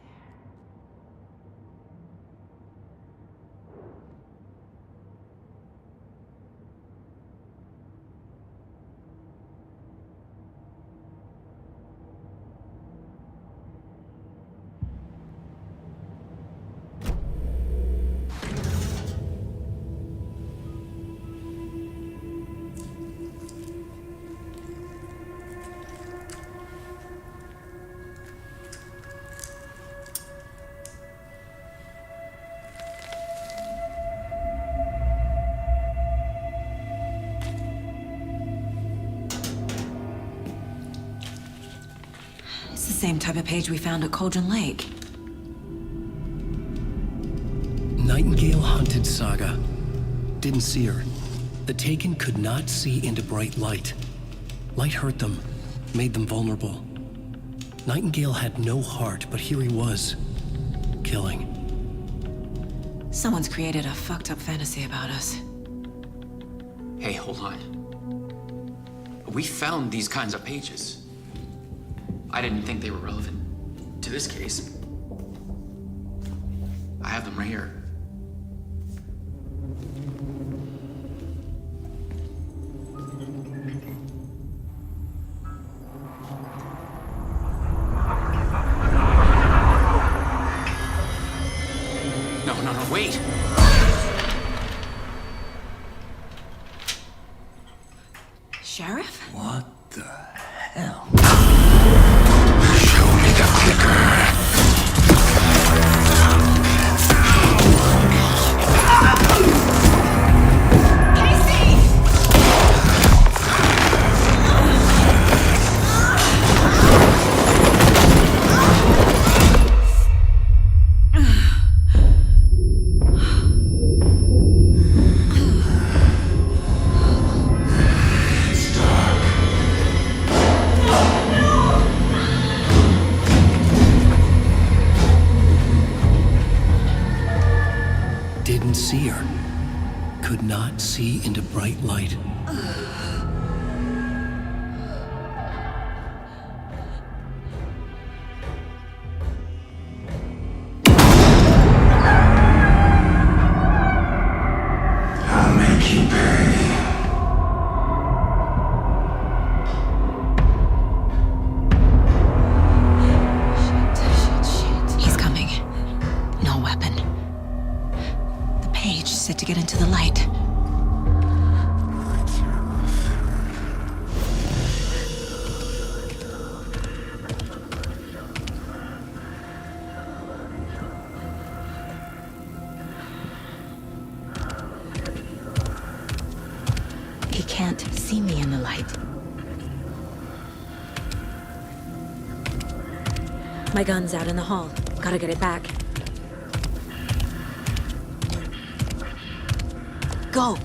It's the same type of page we found at Cauldron Lake. Nightingale hunted Saga. Didn't see her. The Taken could not see into bright light. Light hurt them, made them vulnerable. Nightingale had no heart, but here he was, killing. Someone's created a fucked up fantasy about us. Hey, hold on. We found these kinds of pages. I didn't think they were relevant to this case. I have them right here. No, wait! Sheriff? What the hell? Show me the clicker. Didn't see her. Could not see into bright light. I'll make you pay. Shit. He's coming. No weapon. forced it to get into the light. He can't see me in the light. My gun's out in the hall. Gotta get it back. Go!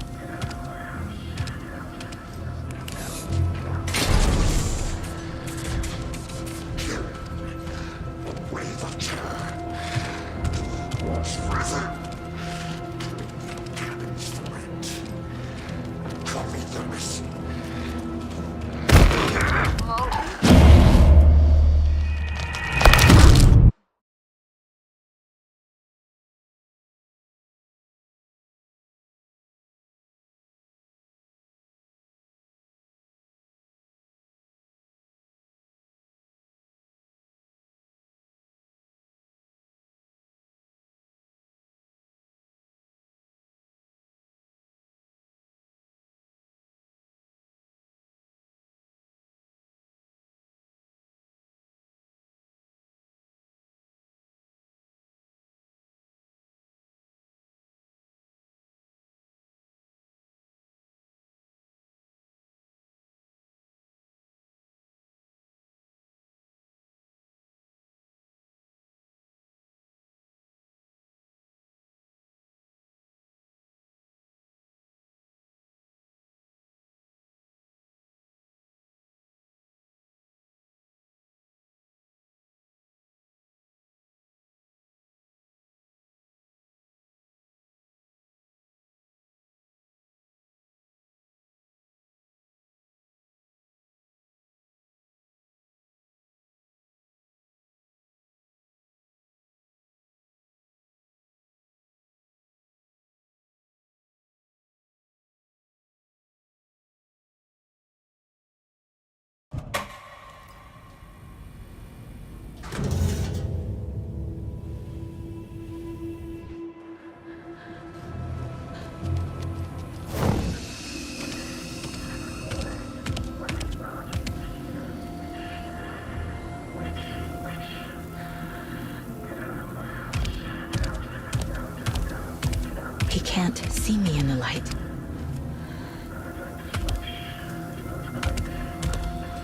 He can't see me in the light.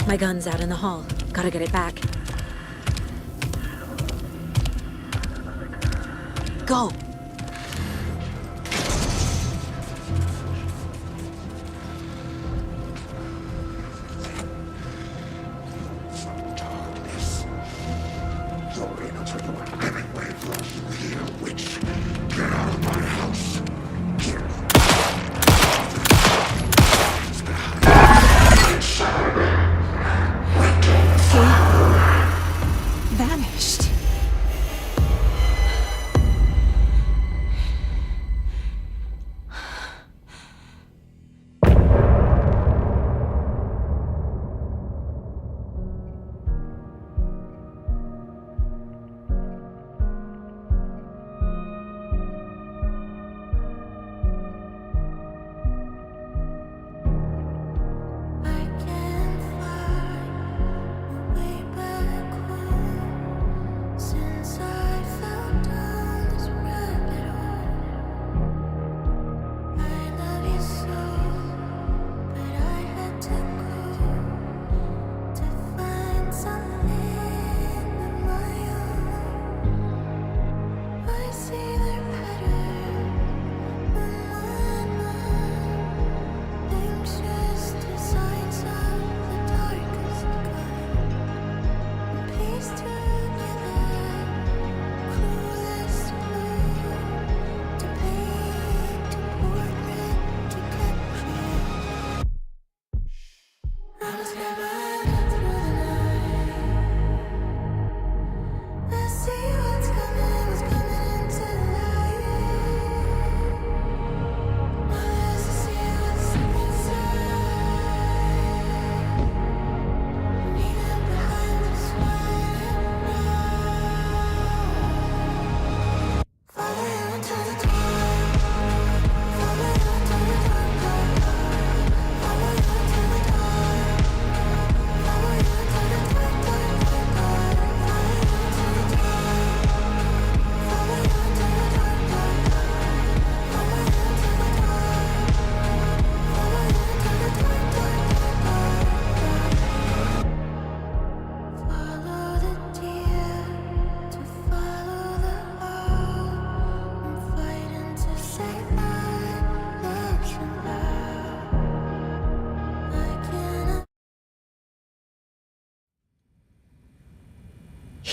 My gun's out in the hall. Gotta get it back. Go! Vanished.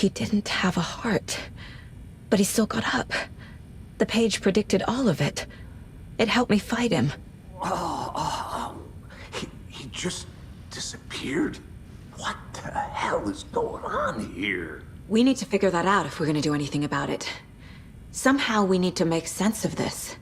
He didn't have a heart, but he still got up. The page predicted all of it. It helped me fight him. He just disappeared? What the hell is going on here? We need to figure that out if we're gonna do anything about it. Somehow we need to make sense of this.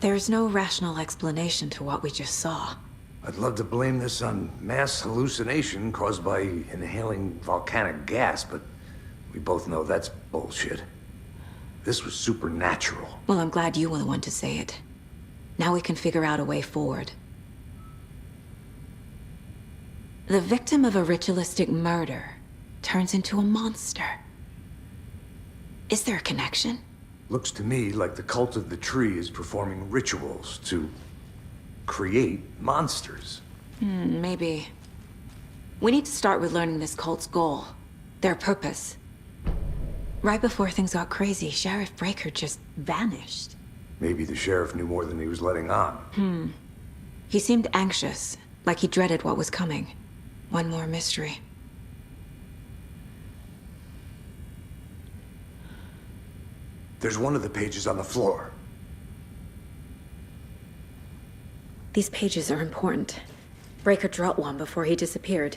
There's no rational explanation to what we just saw. I'd love to blame this on mass hallucination caused by inhaling volcanic gas, but we both know that's bullshit. This was supernatural. Well, I'm glad you were the one to say it. Now we can figure out a way forward. The victim of a ritualistic murder turns into a monster. Is there a connection? Looks to me like the cult of the tree is performing rituals to create monsters. Maybe. We need to start with learning this cult's goal, their purpose. Right before things got crazy, Sheriff Breaker just vanished. Maybe the sheriff knew more than he was letting on. He seemed anxious, like he dreaded what was coming. One more mystery. There's one of the pages on the floor. These pages are important. Breaker dropped one before he disappeared.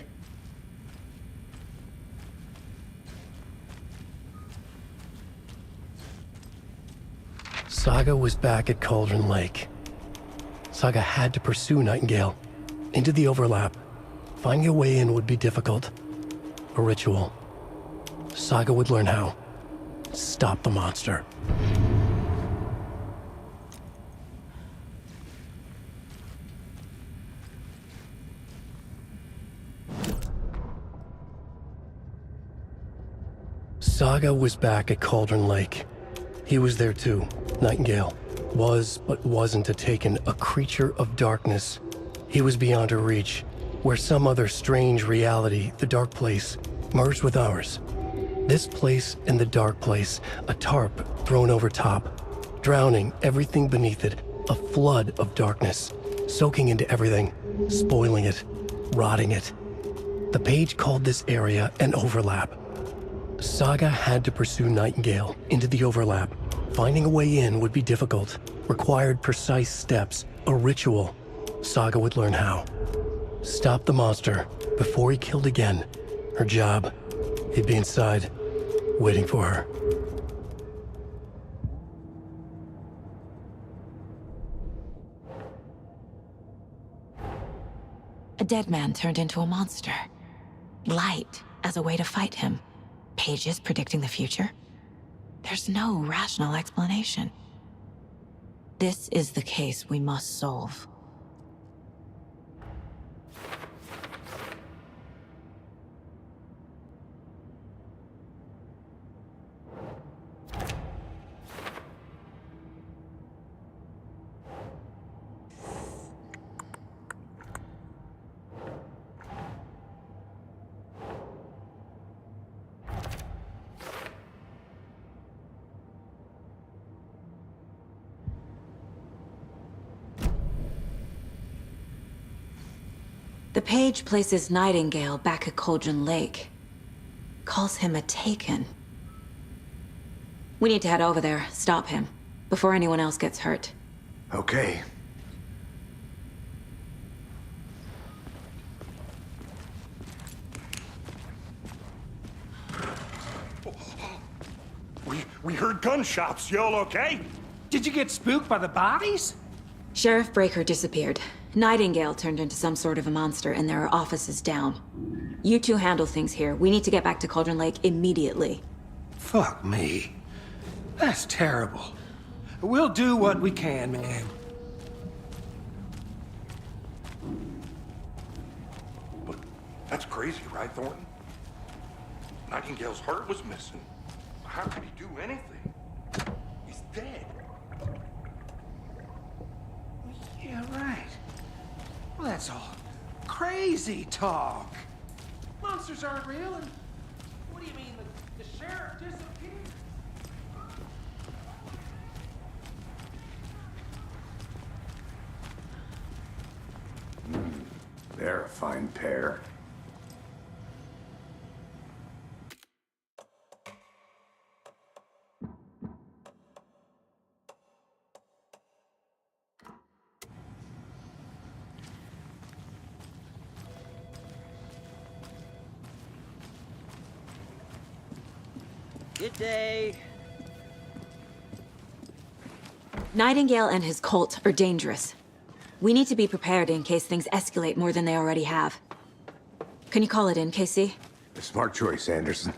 Saga was back at Cauldron Lake. Saga had to pursue Nightingale into the overlap. Finding a way in would be difficult. A ritual. Saga would learn how. Stop the monster. Saga was back at Cauldron Lake. He was there too. Nightingale was, but wasn't a Taken, a creature of darkness. He was beyond her reach, where some other strange reality, the dark place, merged with ours. This place and the dark place, a tarp thrown over top, drowning everything beneath it, a flood of darkness, soaking into everything, spoiling it, rotting it. The page called this area an overlap. Saga had to pursue Nightingale into the overlap. Finding a way in would be difficult, required precise steps, a ritual. Saga would learn how. Stop the monster before he killed again. Her job, he'd be inside, waiting for her. A dead man turned into a monster. Light as a way to fight him. Pages predicting the future? There's no rational explanation. This is the case we must solve. The page places Nightingale back at Cauldron Lake. Calls him a Taken. We need to head over there, stop him, before anyone else gets hurt. Okay. We heard gunshots. Y'all okay? Did you get spooked by the bodies? Sheriff Breaker disappeared. Nightingale turned into some sort of a monster, and there are offices down. You two handle things here. We need to get back to Cauldron Lake immediately. Fuck me. That's terrible. We'll do what we can, man. But that's crazy, right, Thornton? Nightingale's heart was missing. How could he do anything? He's dead. Yeah, right. Well, that's all crazy talk. Monsters aren't real, and what do you mean the sheriff disappeared? They're a fine pair. Good day. Nightingale and his cult are dangerous. We need to be prepared in case things escalate more than they already have. Can you call it in, Casey? Smart choice, Anderson.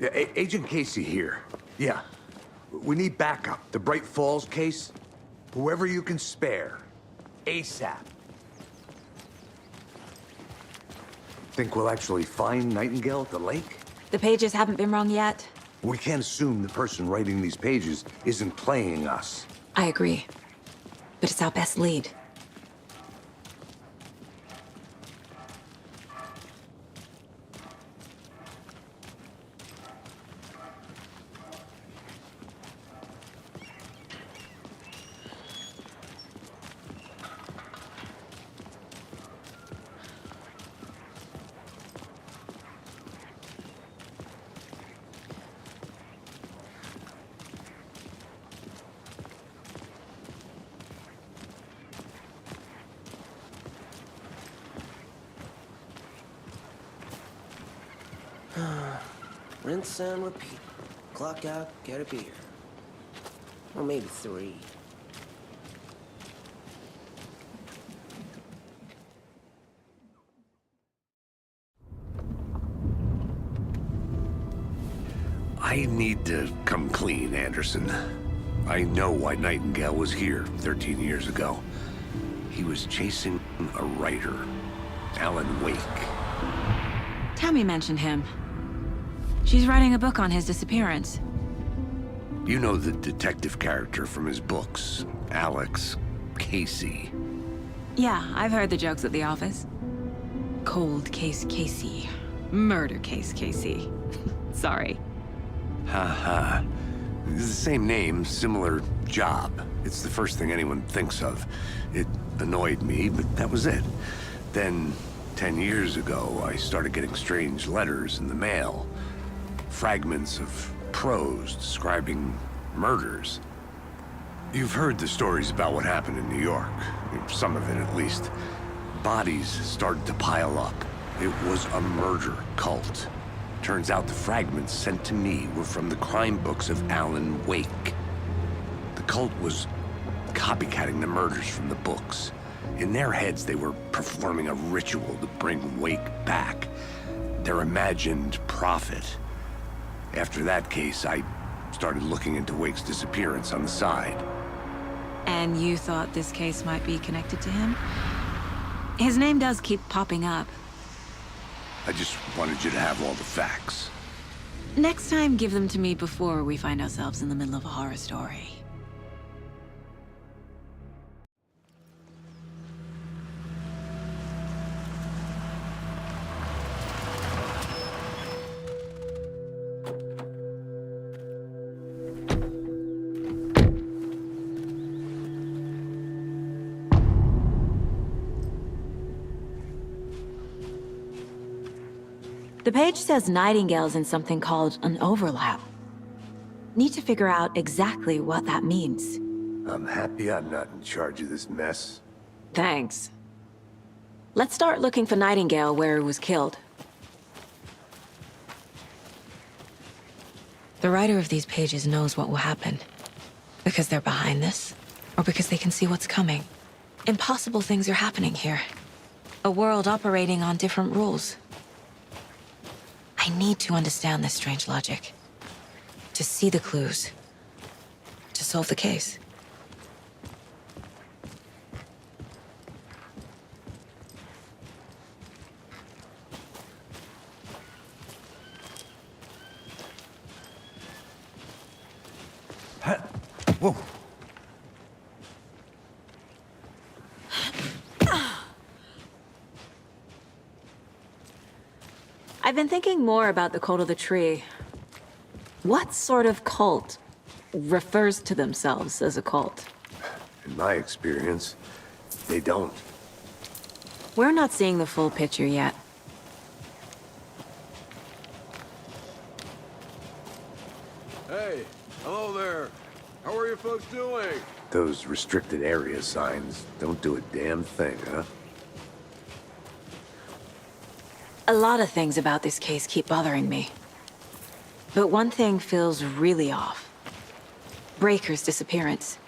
Yeah, Agent Casey here. Yeah. We need backup. The Bright Falls case. Whoever you can spare. ASAP. Think we'll actually find Nightingale at the lake? The pages haven't been wrong yet. We can't assume the person writing these pages isn't playing us. I agree. But it's our best lead. Rinse and repeat. Clock out, get a beer. Or maybe 3. I need to come clean, Anderson. I know why Nightingale was here 13 years ago. He was chasing a writer, Alan Wake. Tammy mentioned him. She's writing a book on his disappearance. You know the detective character from his books, Alex Casey. Yeah, I've heard the jokes at the office. Cold case Casey. Murder case Casey. Sorry. Ha. It's the same name, similar job. It's the first thing anyone thinks of. It annoyed me, but that was it. Then, 10 years ago, I started getting strange letters in the mail. Fragments of prose describing murders. You've heard the stories about what happened in New York. Some of it, at least. Bodies started to pile up. It was a murder cult. Turns out the fragments sent to me were from the crime books of Alan Wake. The cult was copycatting the murders from the books. In their heads, they were performing a ritual to bring Wake back. Their imagined prophet. After that case, I started looking into Wake's disappearance on the side. And you thought this case might be connected to him? His name does keep popping up. I just wanted you to have all the facts. Next time, give them to me before we find ourselves in the middle of a horror story. The page says Nightingale's in something called an overlap. Need to figure out exactly what that means. I'm happy I'm not in charge of this mess. Thanks. Let's start looking for Nightingale where he was killed. The writer of these pages knows what will happen. Because they're behind this, or because they can see what's coming. Impossible things are happening here. A world operating on different rules. I need to understand this strange logic. To see the clues. To solve the case. Whoa. I've been thinking more about the Cult of the Tree. What sort of cult refers to themselves as a cult? In my experience, They don't. We're not seeing the full picture yet. Hey, hello there. How are you folks doing? Those restricted area signs don't do a damn thing, huh? A lot of things about this case keep bothering me. But one thing feels really off. Breaker's disappearance.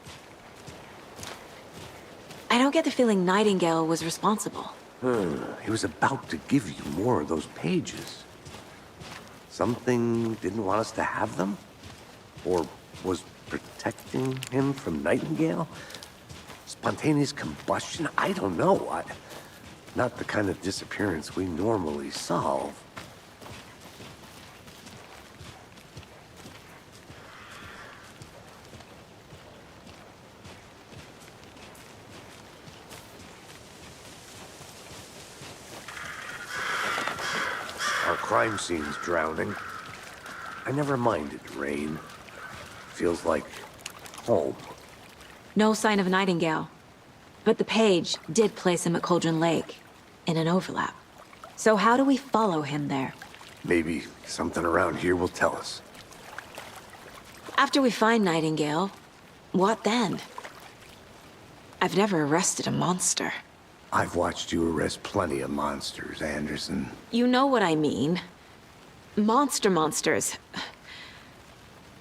I don't get the feeling Nightingale was responsible. He was about to give you more of those pages. Something didn't want us to have them? Or was protecting him from Nightingale? Spontaneous combustion? I don't know. Not the kind of disappearance we normally solve. Our crime scene's drowning. I never minded rain. Feels like home. No sign of Nightingale. But the page did place him at Cauldron Lake, in an overlap. So how do we follow him there? Maybe something around here will tell us. After we find Nightingale, what then? I've never arrested a monster. I've watched you arrest plenty of monsters, Anderson. You know what I mean. Monsters.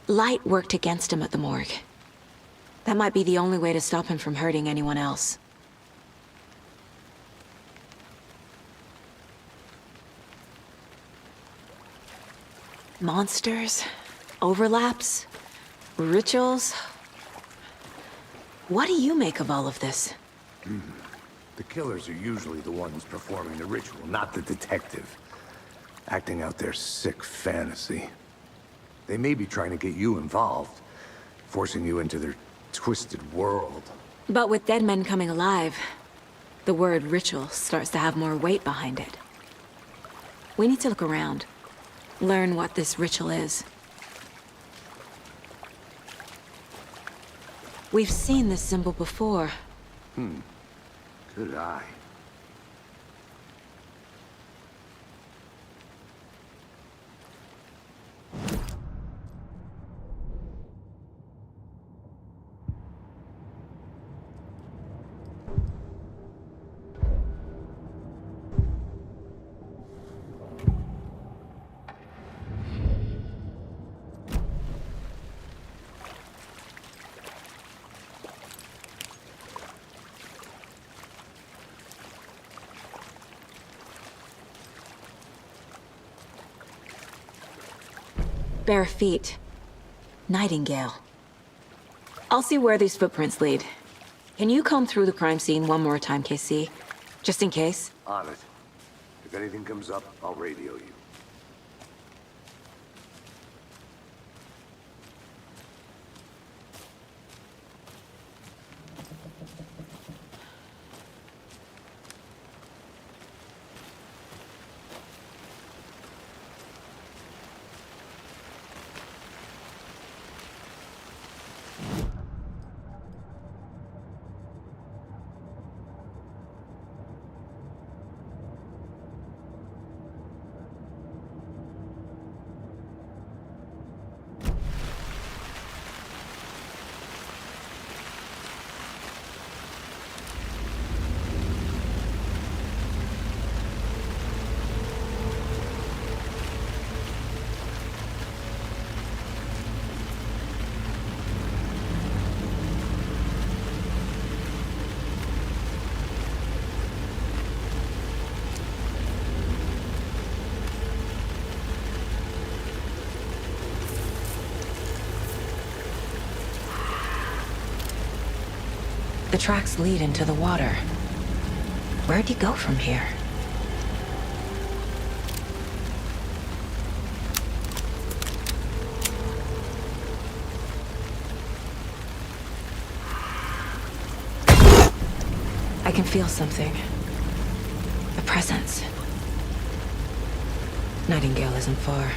Light worked against him at the morgue. That might be the only way to stop him from hurting anyone else. Monsters? Overlaps? Rituals? What do you make of all of this? The killers are usually the ones performing the ritual, not the detective. Acting out their sick fantasy. They may be trying to get you involved, forcing you into their twisted world. But with dead men coming alive, the word ritual starts to have more weight behind it. We need to look around, learn what this ritual is. We've seen this symbol before. Good eye. Bare feet. Nightingale. I'll see where these footprints lead. Can you comb through the crime scene one more time, KC? Just in case? On it. If anything comes up, I'll radio you. The tracks lead into the water. Where'd he go from here? I can feel something. A presence. Nightingale isn't far.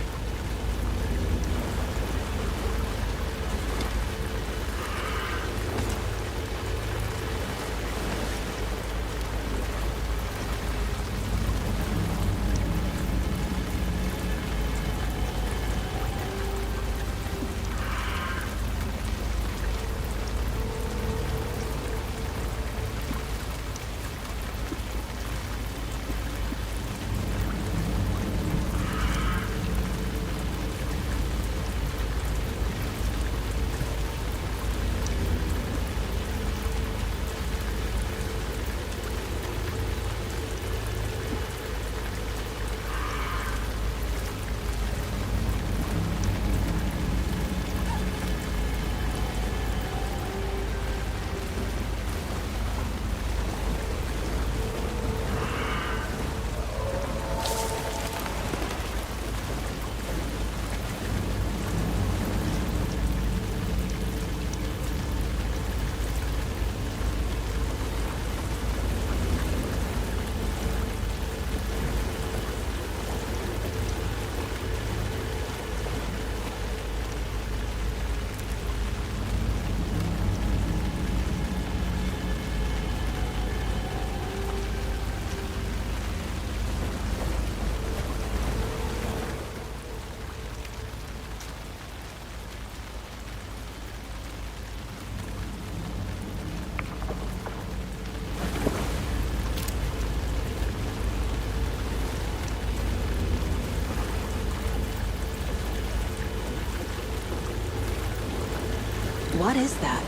What is that?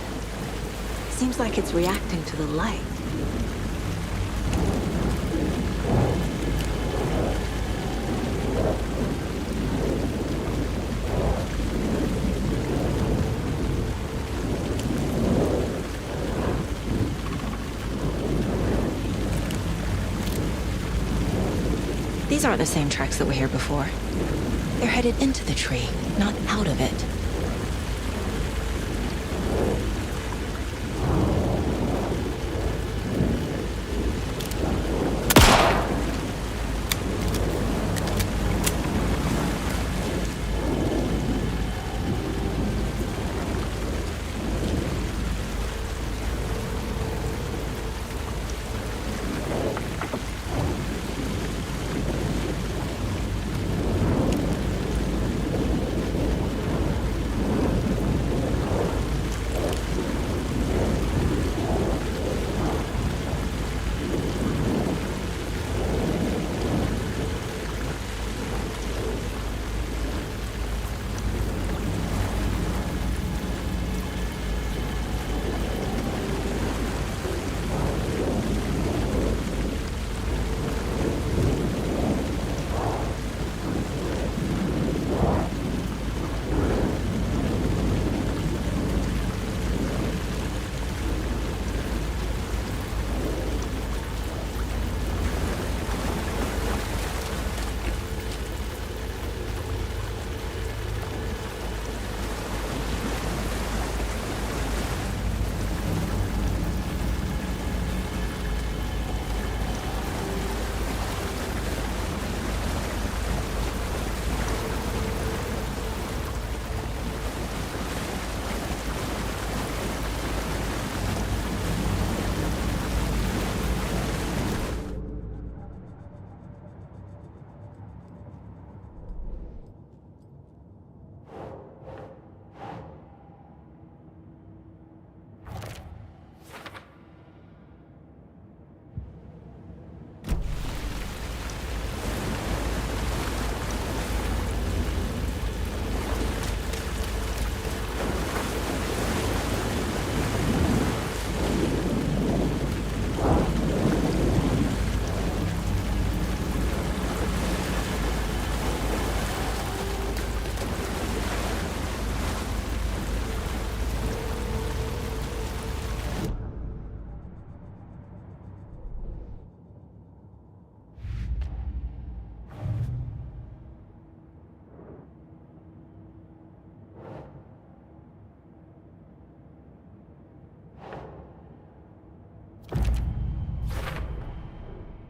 Seems like it's reacting to the light. These aren't the same tracks that were here before. They're headed into the tree, not out of it.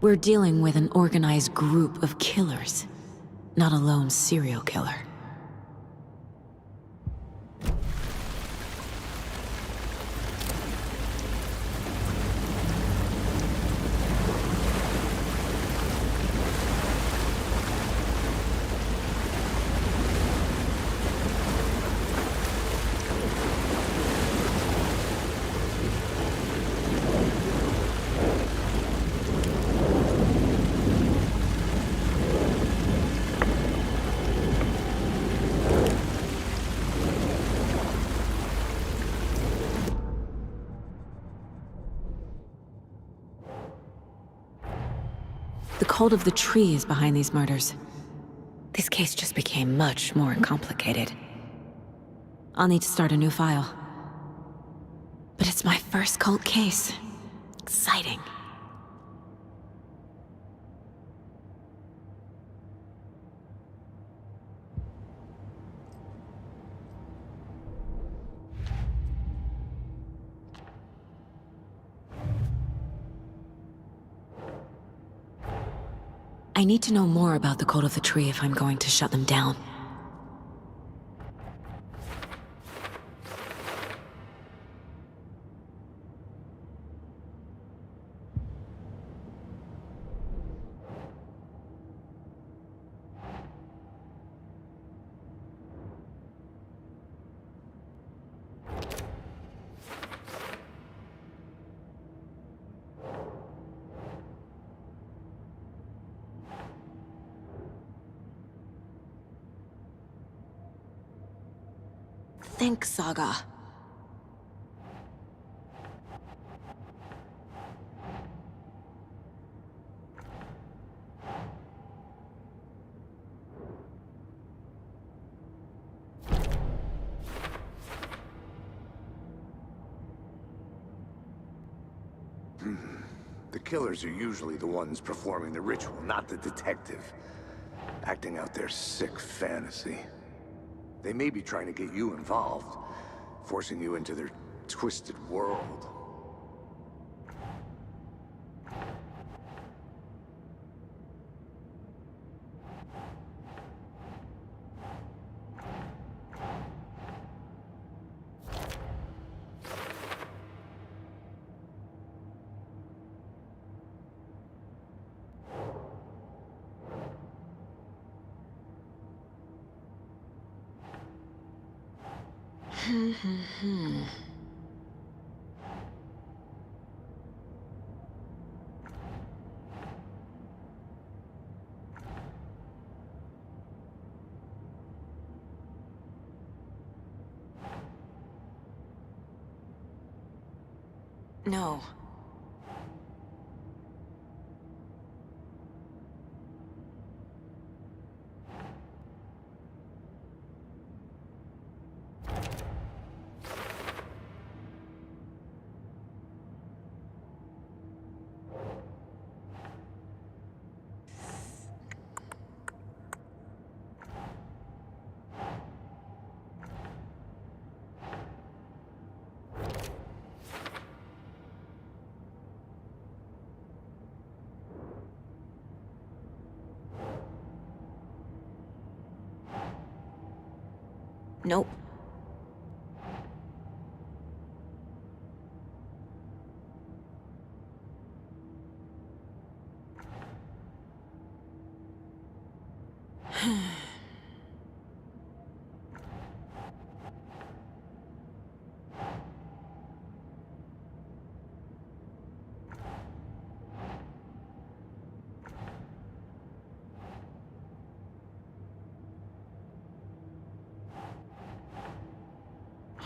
We're dealing with an organized group of killers, not a lone serial killer. The cult of the tree is behind these murders. This case just became much more complicated. I'll need to start a new file. But it's my first cult case. Exciting. I need to know more about the cult of the tree if I'm going to shut them down. Think, Saga. The killers are usually the ones performing the ritual, not the detective. Acting out their sick fantasy. They may be trying to get you involved, forcing you into their twisted world. No. Nope.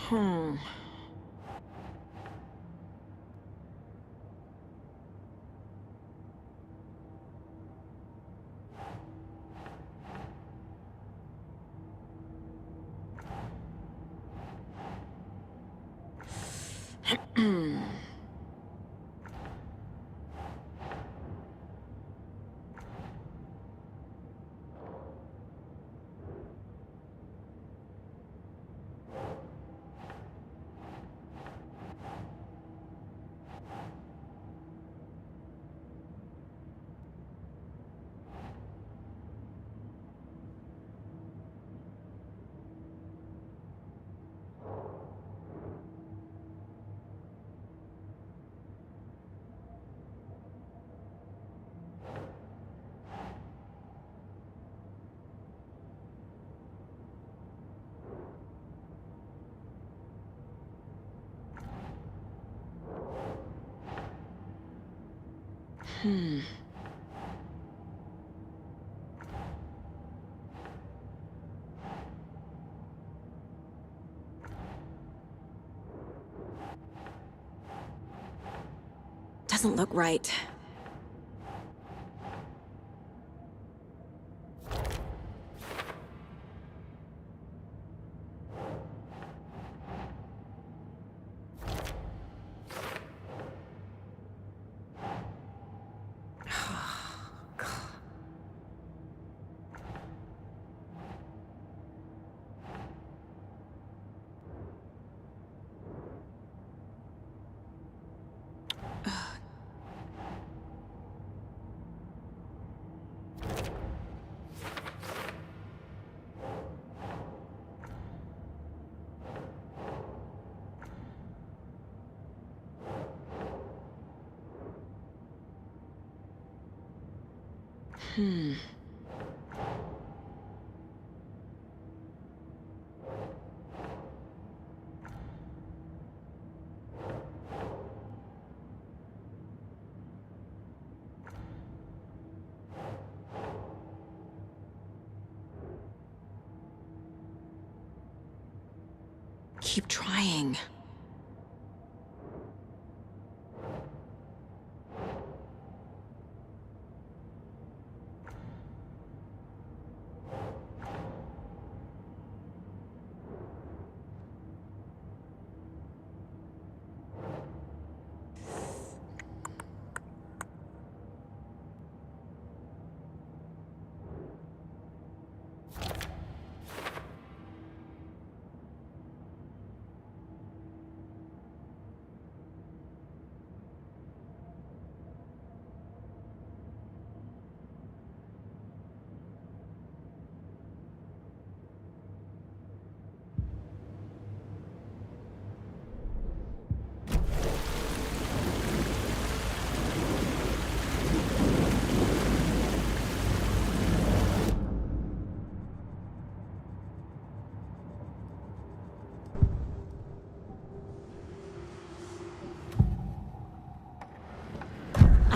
Hmm. Hmm. Doesn't look right. Hmm. Keep trying.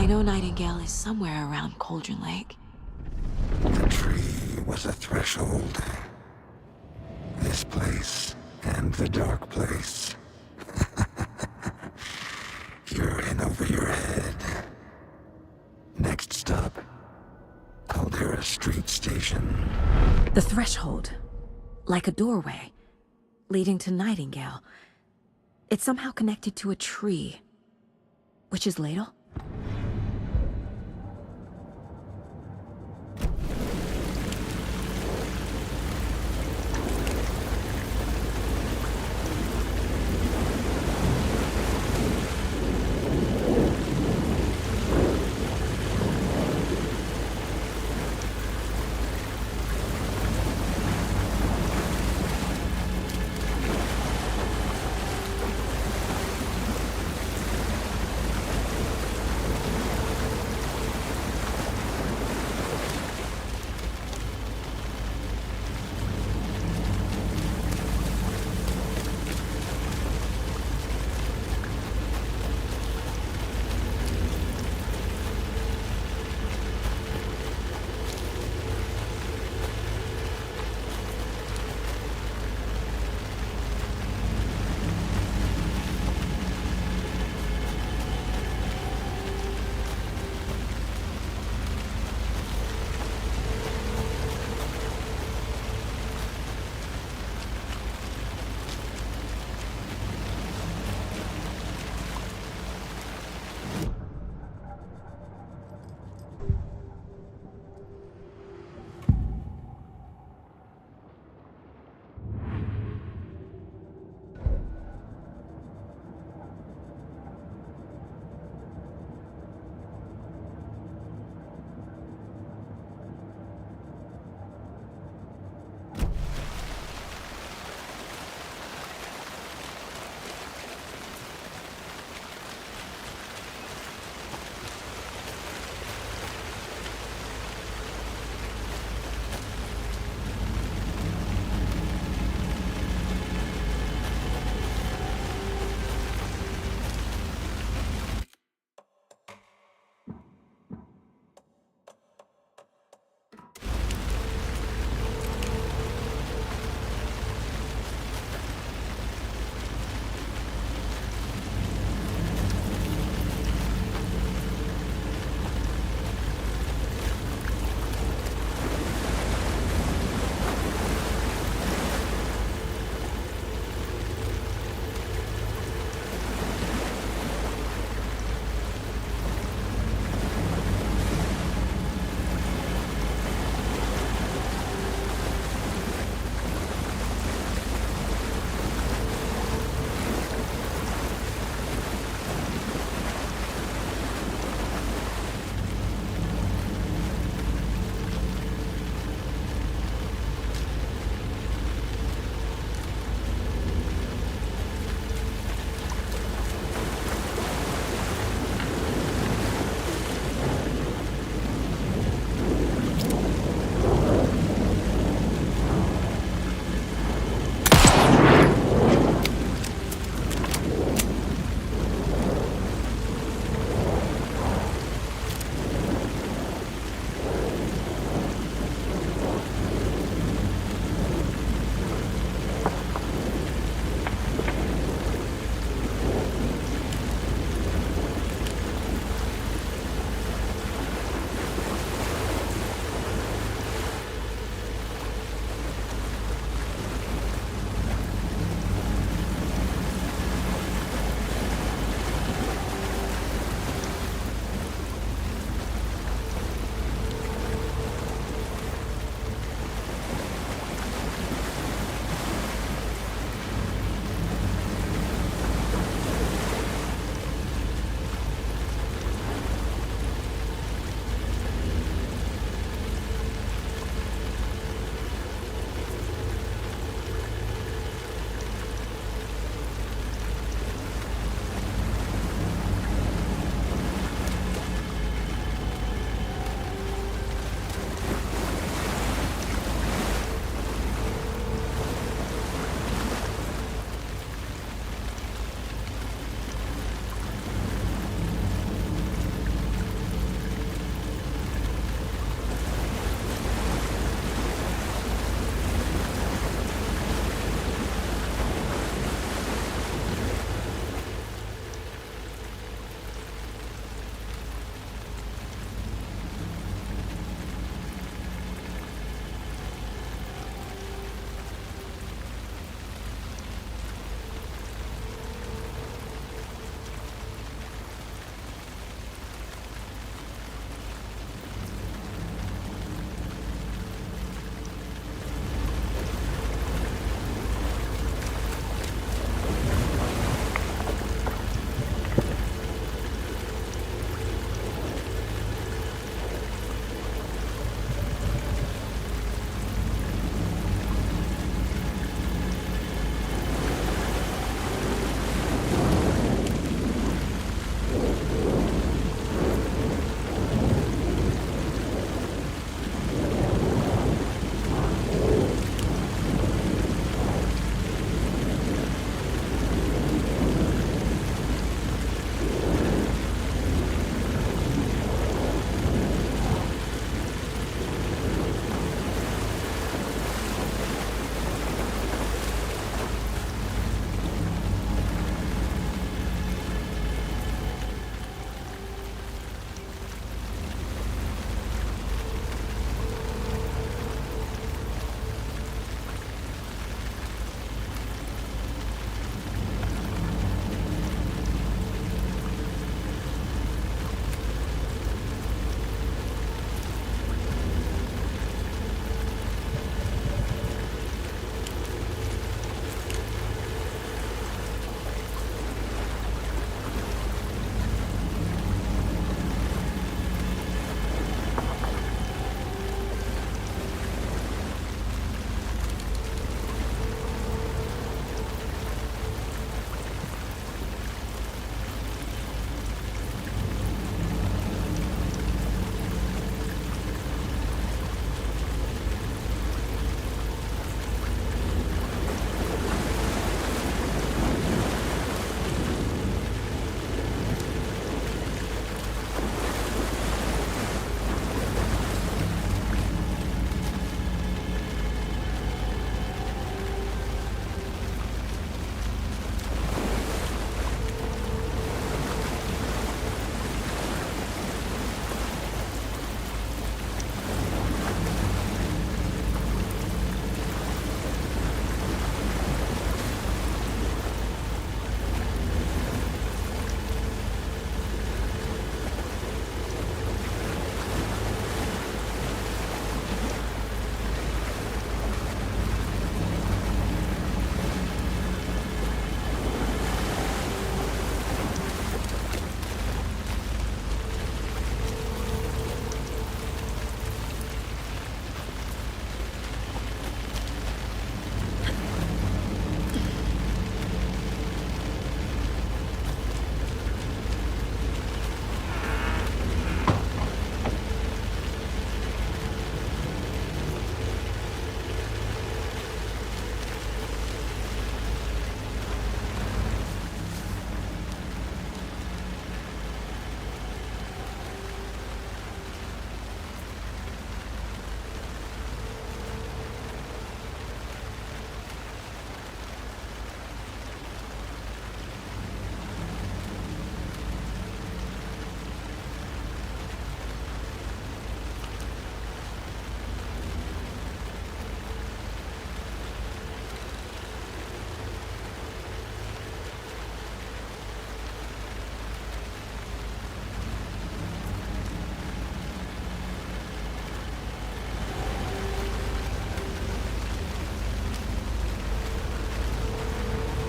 I know Nightingale is somewhere around Cauldron Lake. The tree was a threshold. This place and the dark place. You're in over your head. Next stop, Caldera Street Station. The threshold. Like a doorway. Leading to Nightingale. It's somehow connected to a tree. Which is Ladle?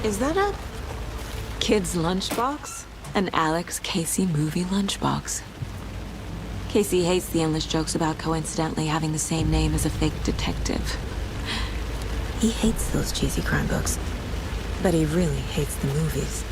Is that a... Kid's lunchbox? An Alex Casey movie lunchbox. Casey hates the endless jokes about coincidentally having the same name as a fake detective. He hates those cheesy crime books, but he really hates the movies.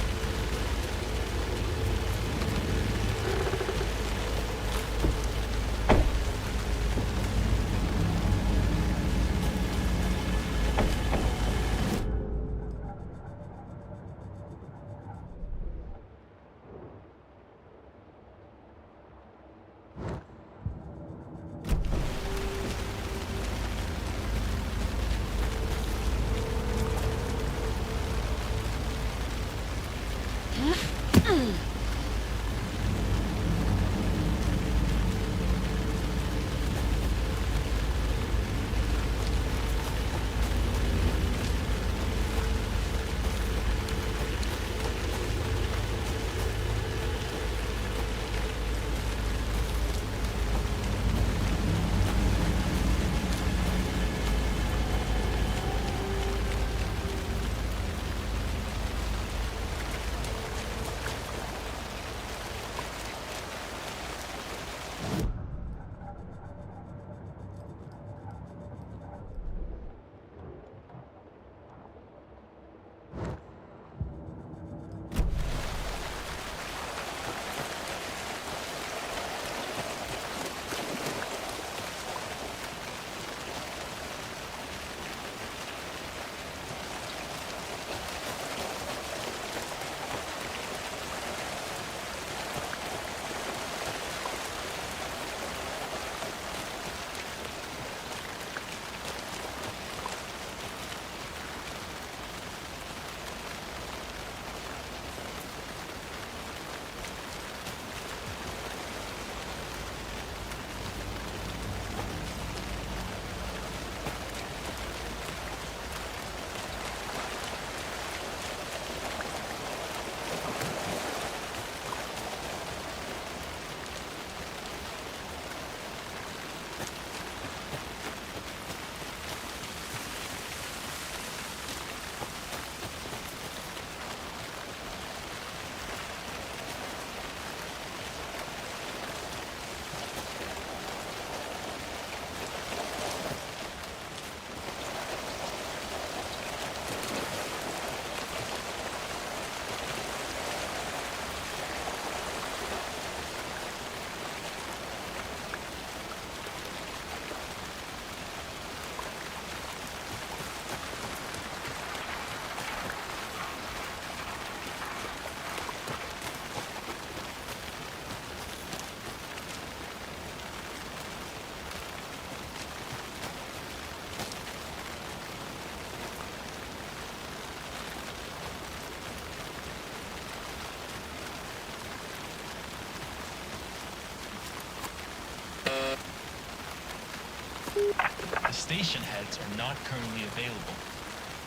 The station heads are not currently available.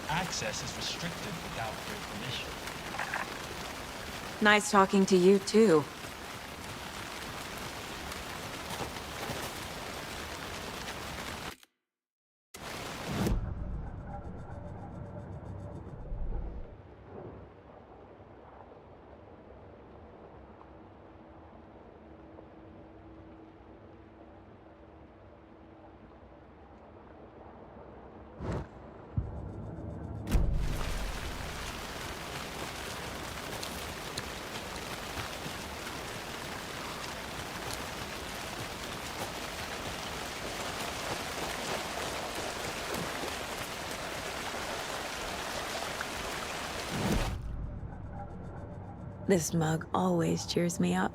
Access is restricted without their permission. Nice talking to you, too. This mug always cheers me up.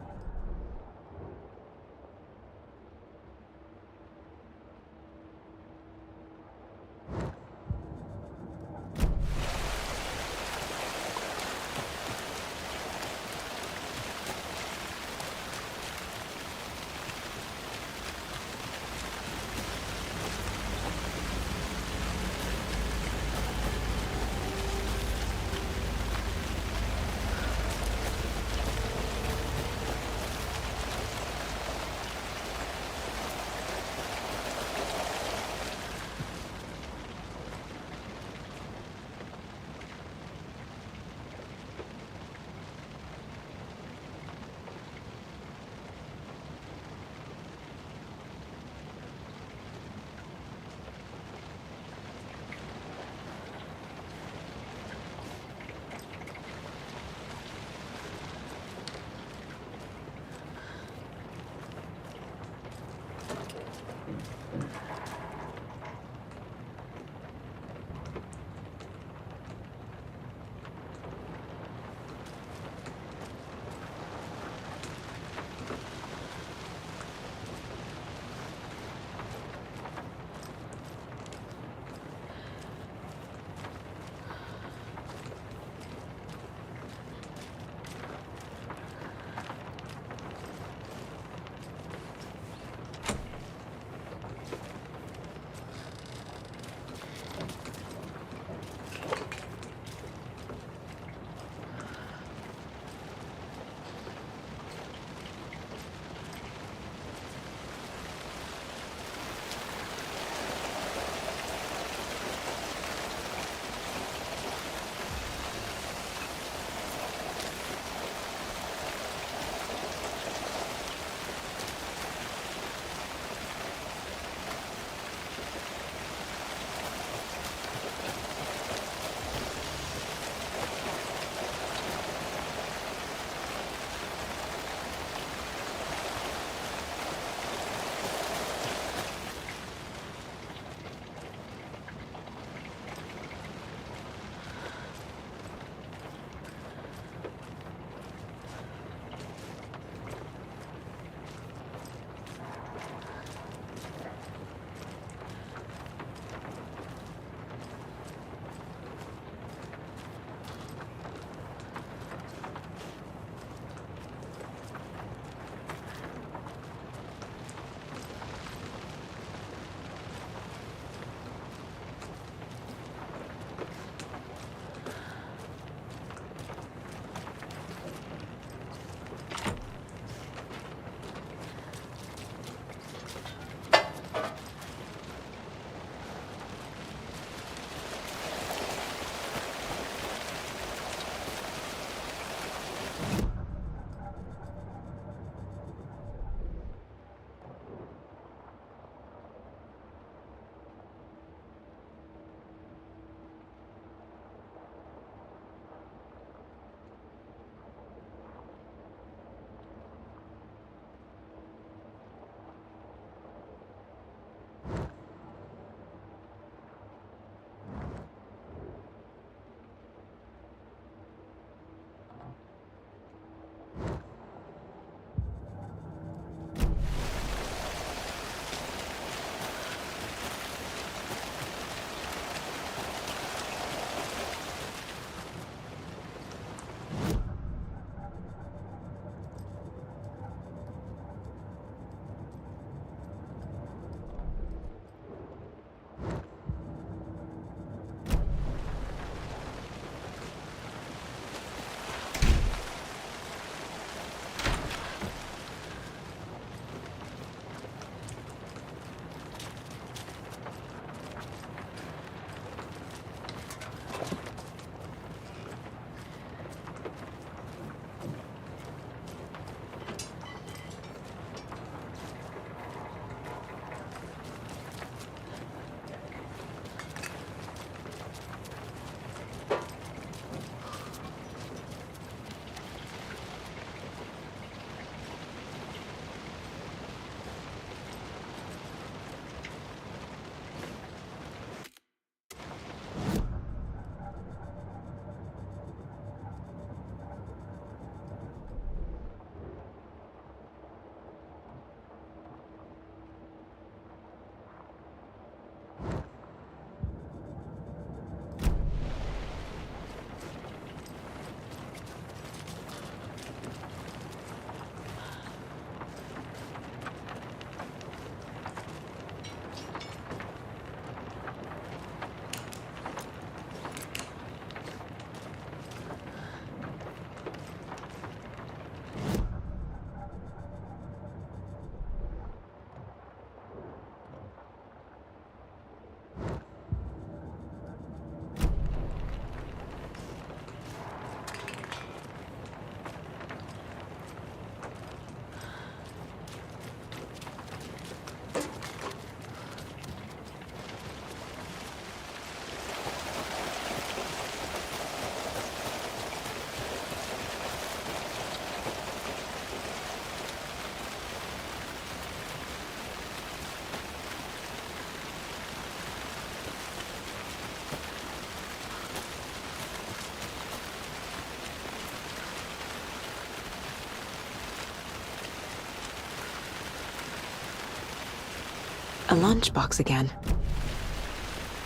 A lunchbox again.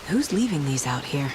Who's leaving these out here?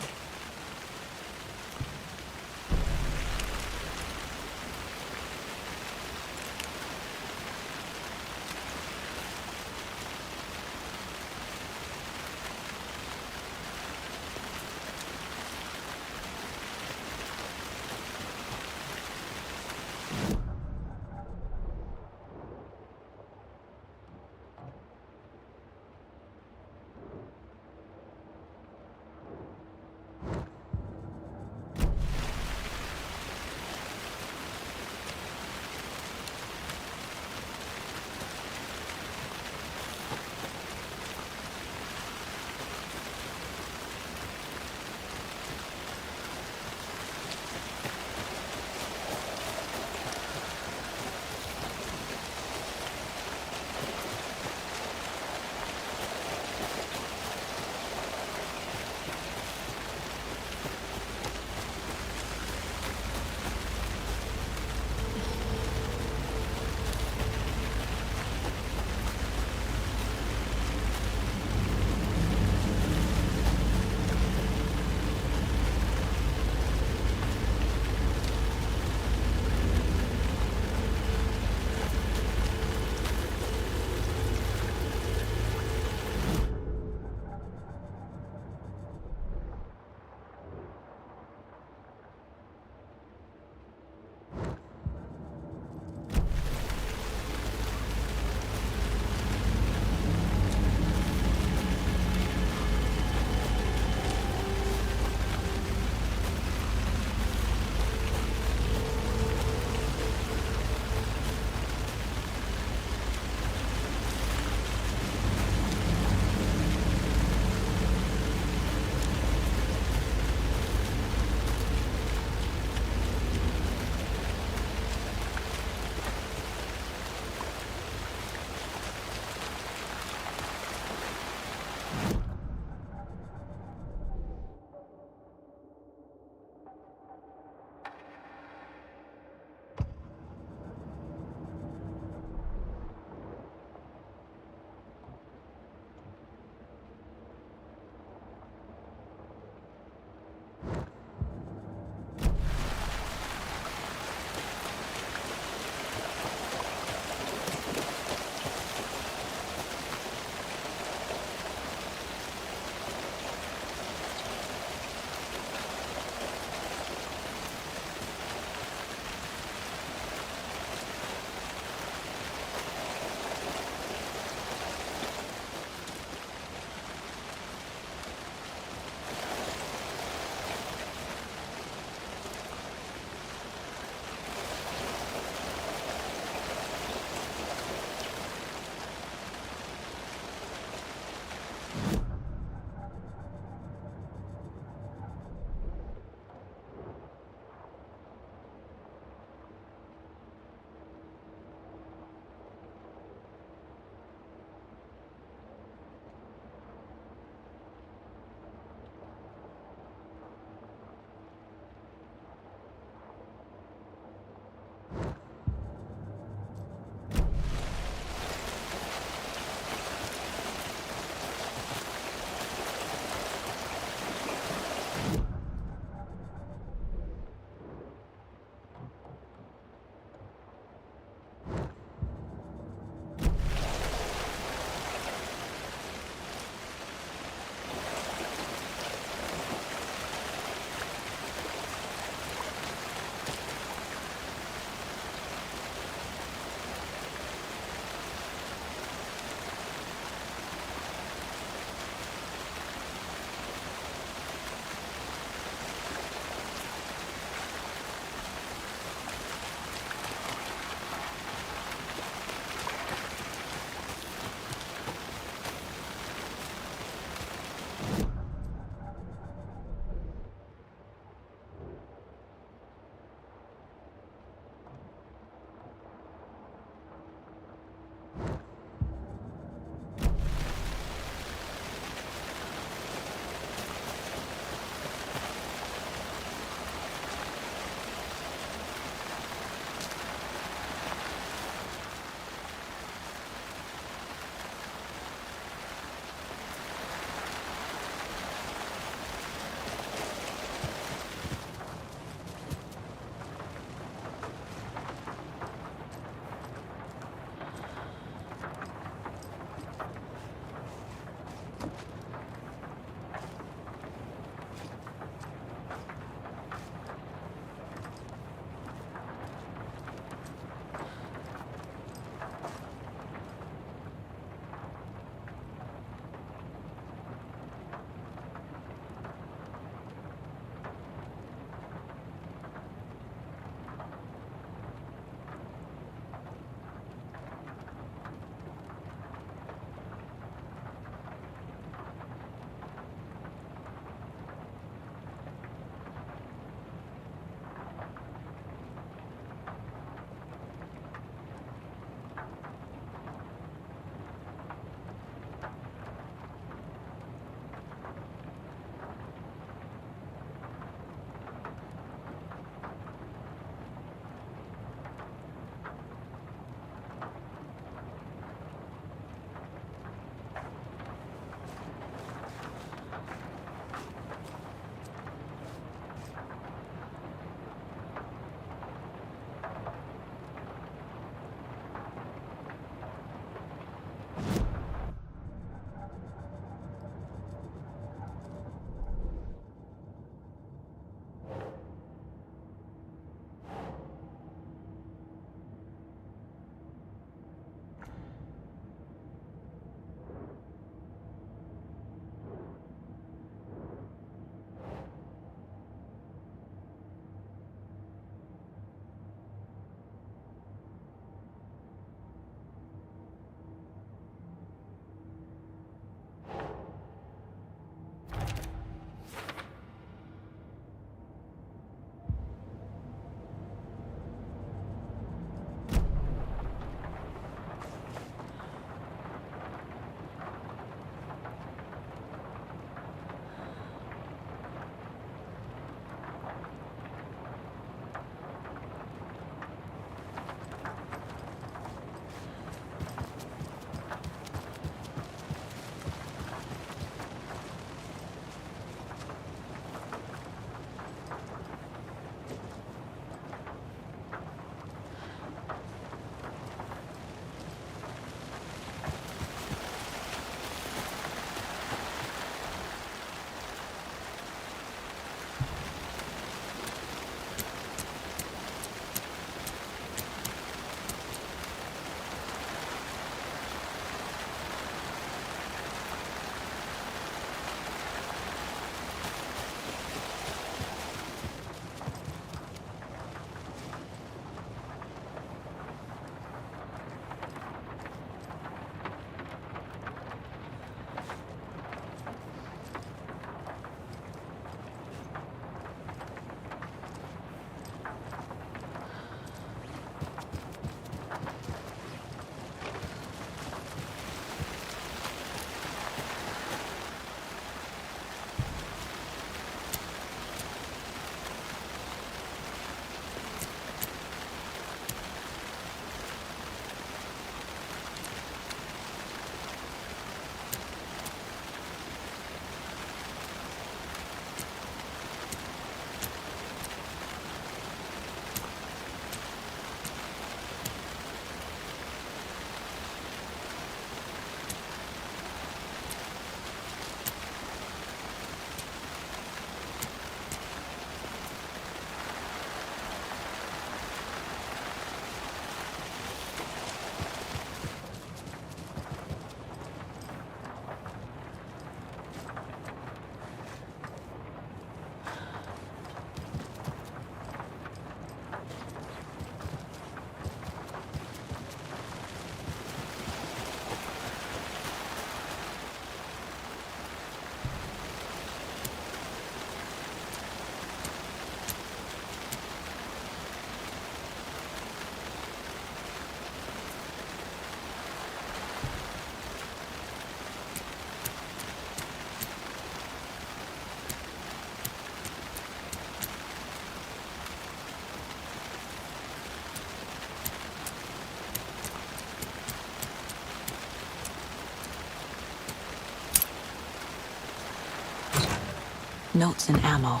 Notes and ammo.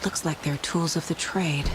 Looks like they're tools of the trade.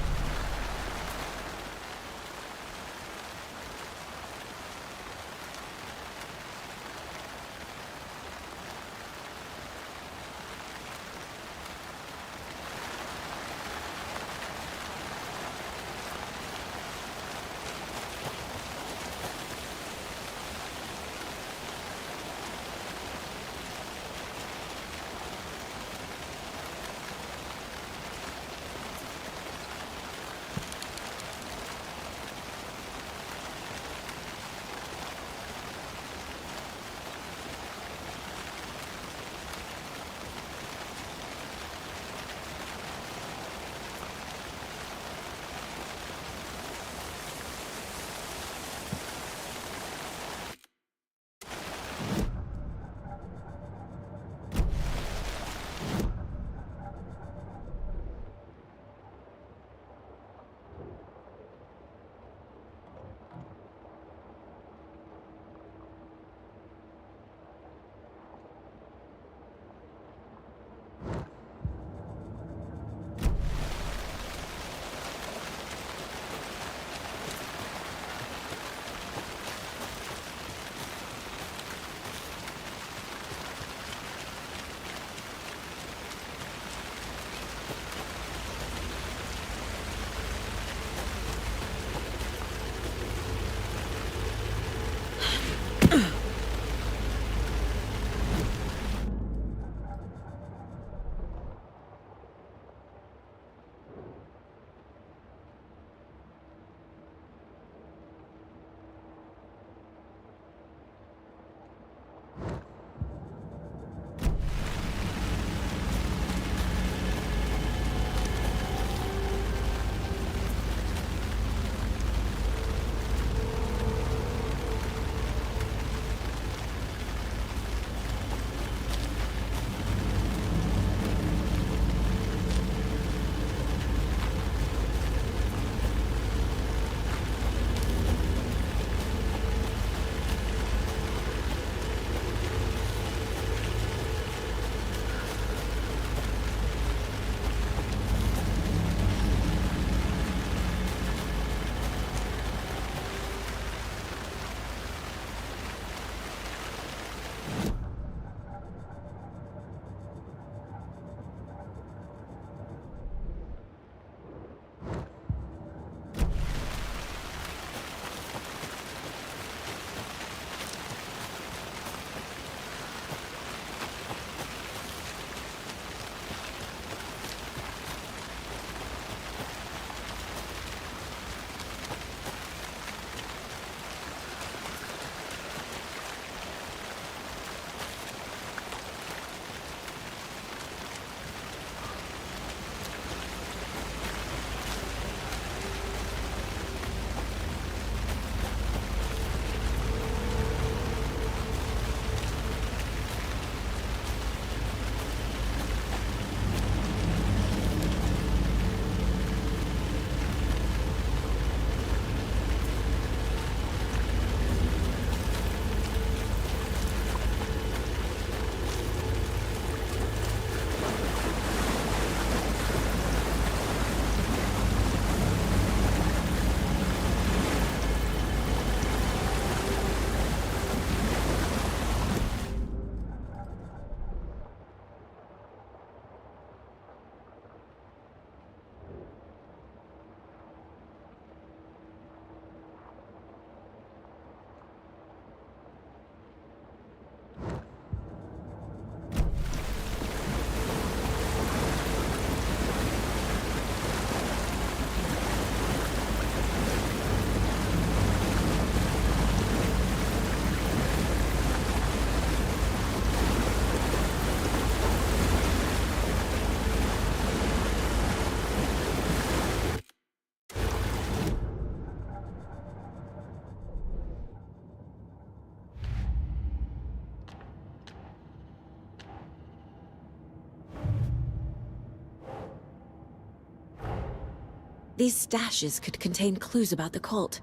These stashes could contain clues about the cult.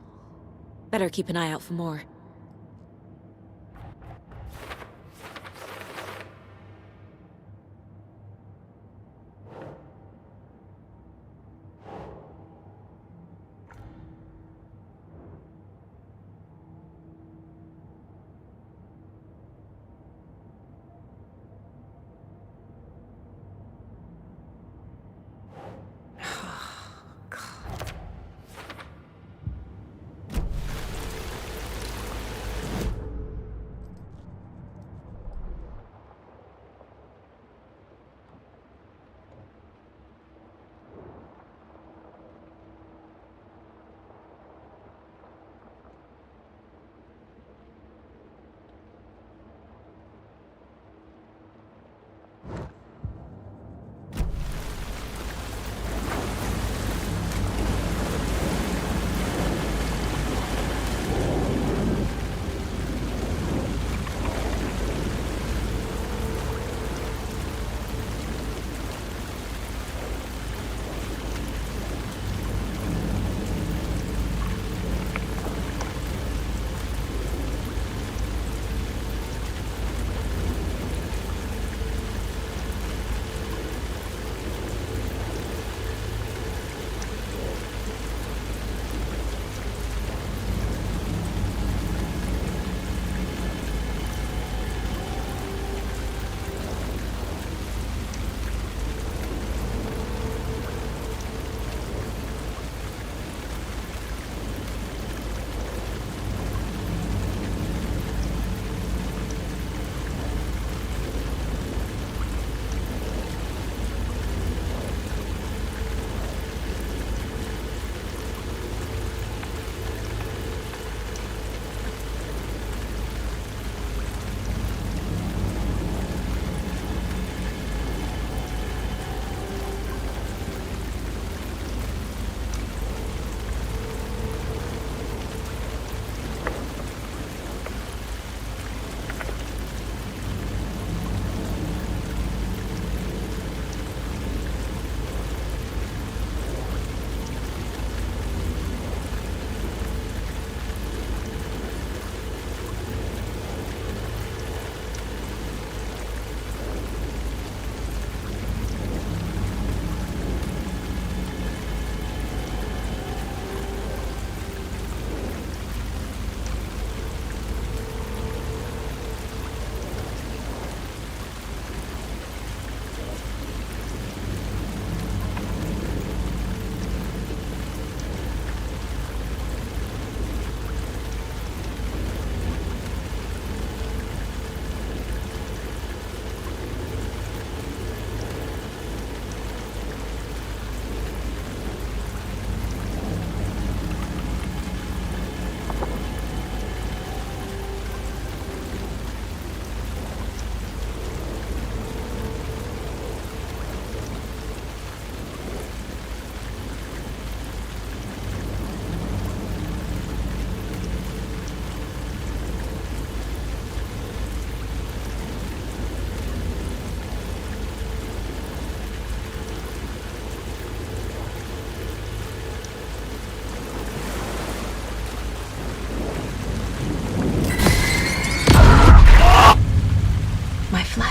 Better keep an eye out for more.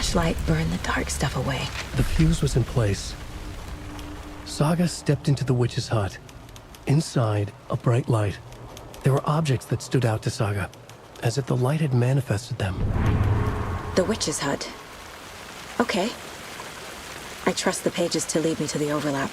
torchlight burned the dark stuff away. The fuse was in place. Saga stepped into the witch's hut. Inside, a bright light. There were objects that stood out to Saga, as if the light had manifested them. The witch's hut. Okay. I trust the pages to lead me to the overlap.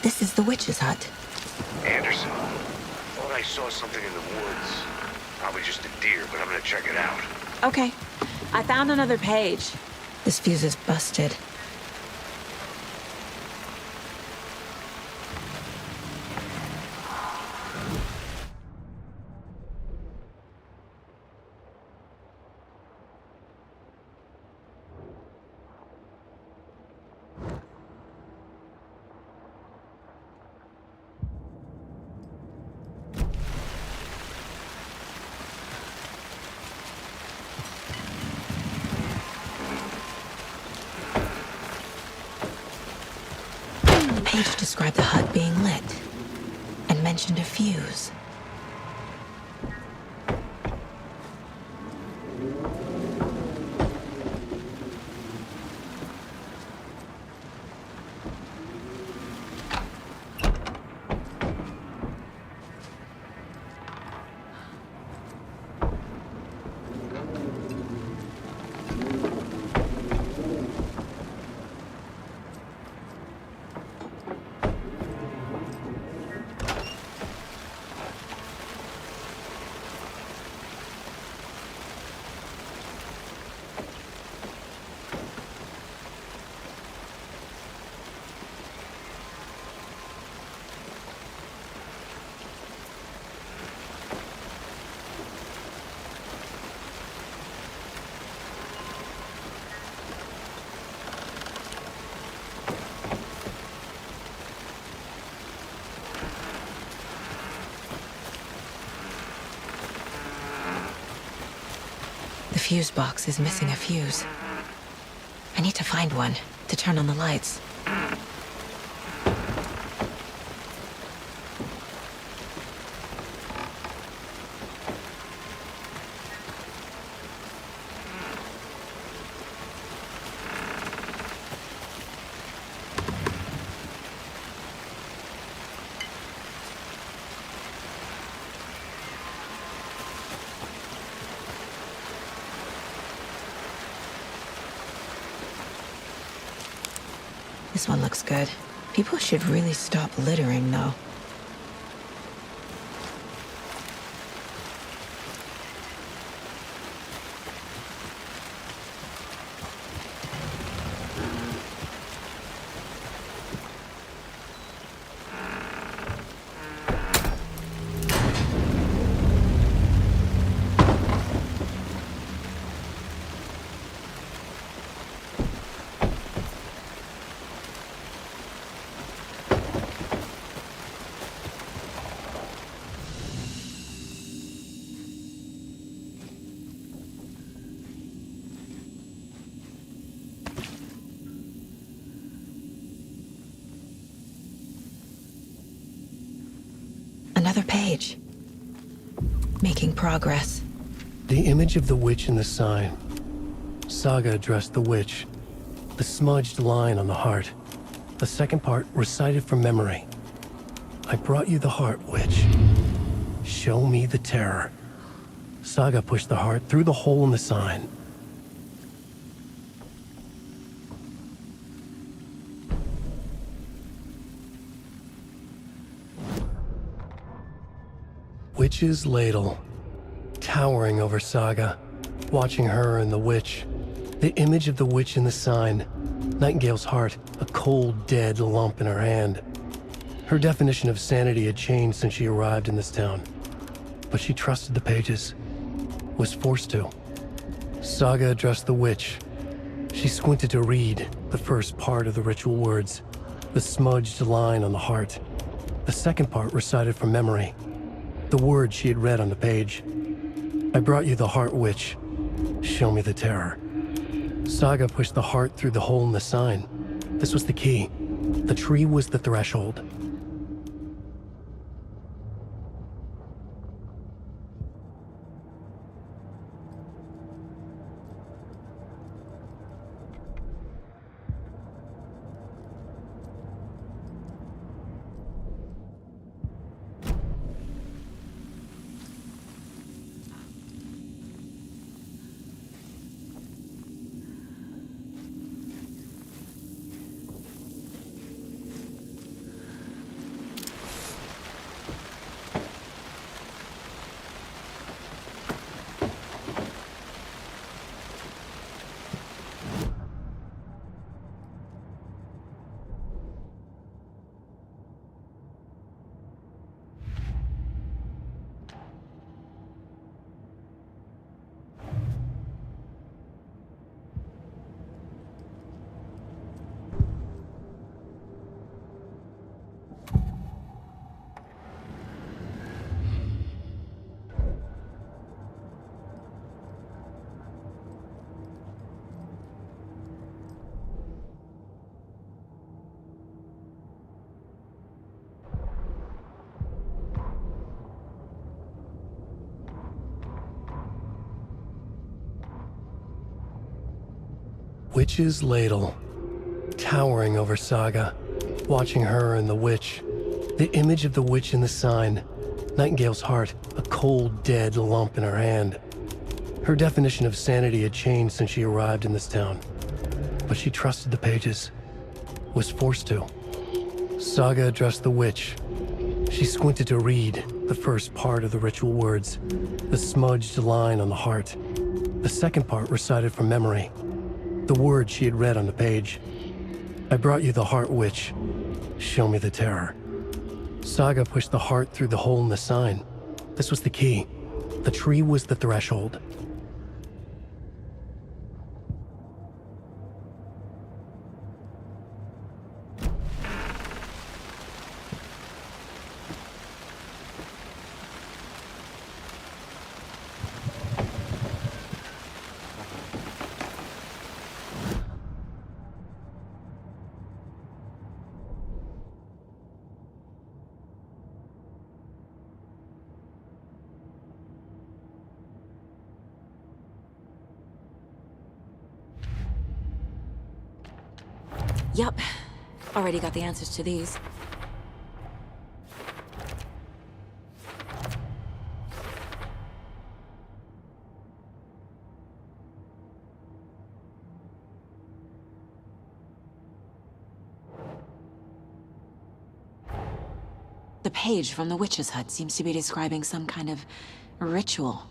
This is the witch's hut. Anderson, thought I saw something in the woods. Probably just a deer, but I'm gonna check it out. Okay. I found another page. This fuse is busted. The page described the hut being lit and mentioned a fuse. The fuse box is missing a fuse. I need to find one to turn on the lights. This one looks good. People should really stop littering, though. Another page. Making progress. The image of the witch in the sign. Saga addressed the witch. The smudged line on the heart. The second part recited from memory. I brought you the heart, witch. Show me the terror. Saga pushed the heart through the hole in the sign. Witch's ladle. Towering over Saga, watching her and the witch. The image of the witch in the sign. Nightingale's heart, a cold, dead lump in her hand. Her definition of sanity had changed since she arrived in this town. But she trusted the pages. Was forced to. Saga addressed the witch. She squinted to read the first part of the ritual words. The smudged line on the heart. The second part recited from memory. The words she had read on the page. I brought you the heart, witch. Show me the terror. Saga pushed the heart through the hole in the sign. This was the key. The tree was the threshold. Witch's ladle. Towering over Saga, watching her and the witch. The image of the witch in the sign. Nightingale's heart, a cold, dead lump in her hand. Her definition of sanity had changed since she arrived in this town. But she trusted the pages. Was forced to. Saga addressed the witch. She squinted to read the first part of the ritual words. The smudged line on the heart. The second part recited from memory. The words she had read on the page. I brought you the heart, witch. Show me the terror. Saga pushed the heart through the hole in the sign. This was the key. The tree was the threshold. Yup. Already got the answers to these. The page from the witch's hut seems to be describing some kind of ritual.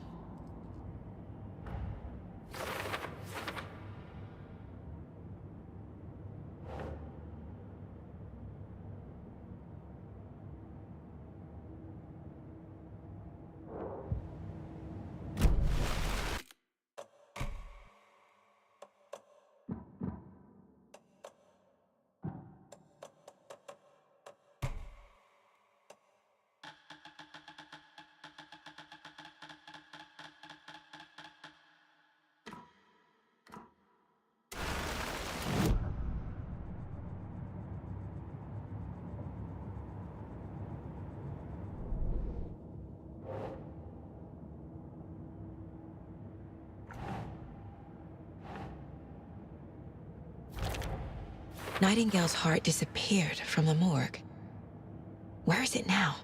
Nightingale's heart disappeared from the morgue. Where is it now?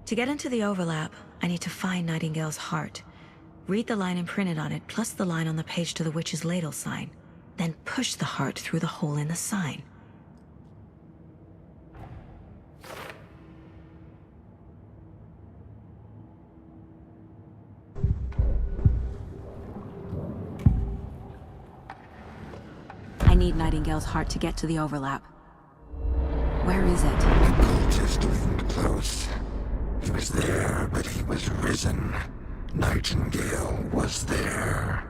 To get into the overlap, I need to find Nightingale's heart. Read the line imprinted on it, plus the line on the page to the witch's ladle sign. Then push the heart through the hole in the sign. I need Nightingale's heart to get to the overlap. Where is it? The cultist leaned close. He was there, but he was risen. Nightingale was there.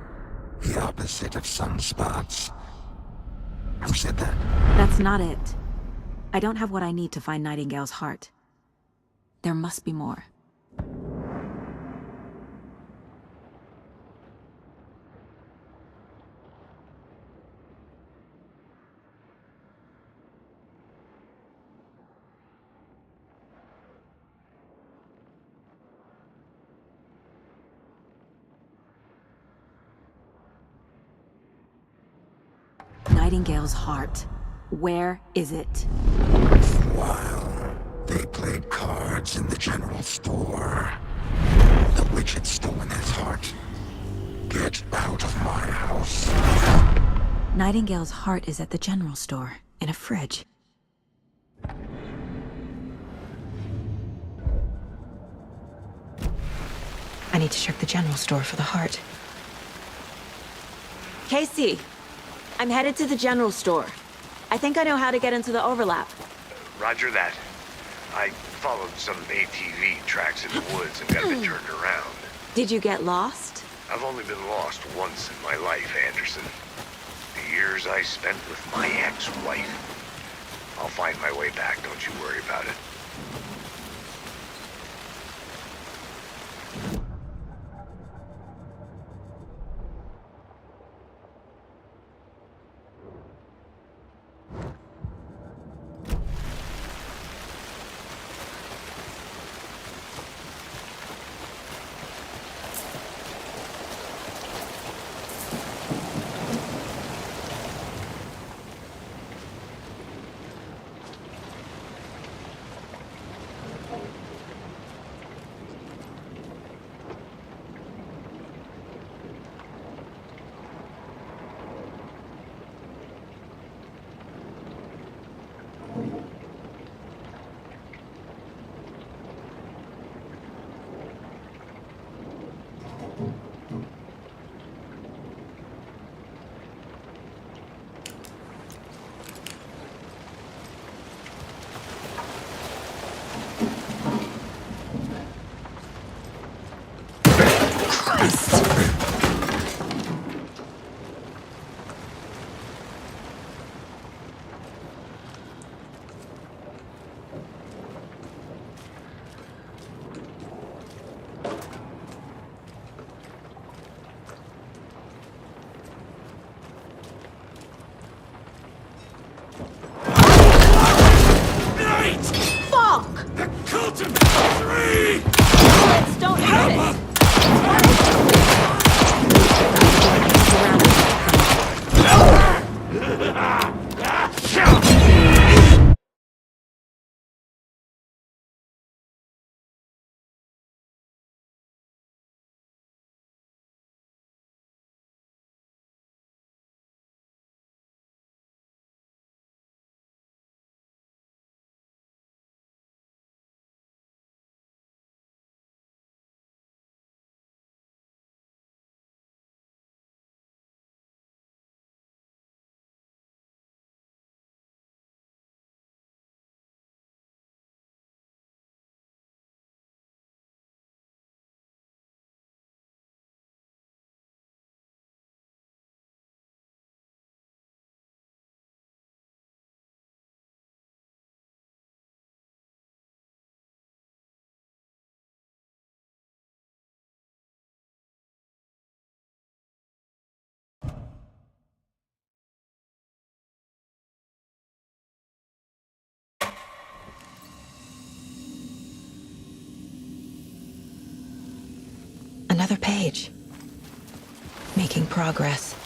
The opposite of sunspots. Who said that? That's not it. I don't have what I need to find Nightingale's heart. There must be more. Nightingale's heart. Where is it? While they played cards in the general store, the witch had stolen his heart. Get out of my house. Nightingale's heart is at the general store, in a fridge. I need to check the general store for the heart. Casey! I'm headed to the general store. I think I know how to get into the overlap. Roger that. I followed some ATV tracks in the woods and got a bit turned around. Did you get lost? I've only been lost once in my life, Anderson. The years I spent with my ex-wife. I'll find my way back, don't you worry about it. Another page. Making progress.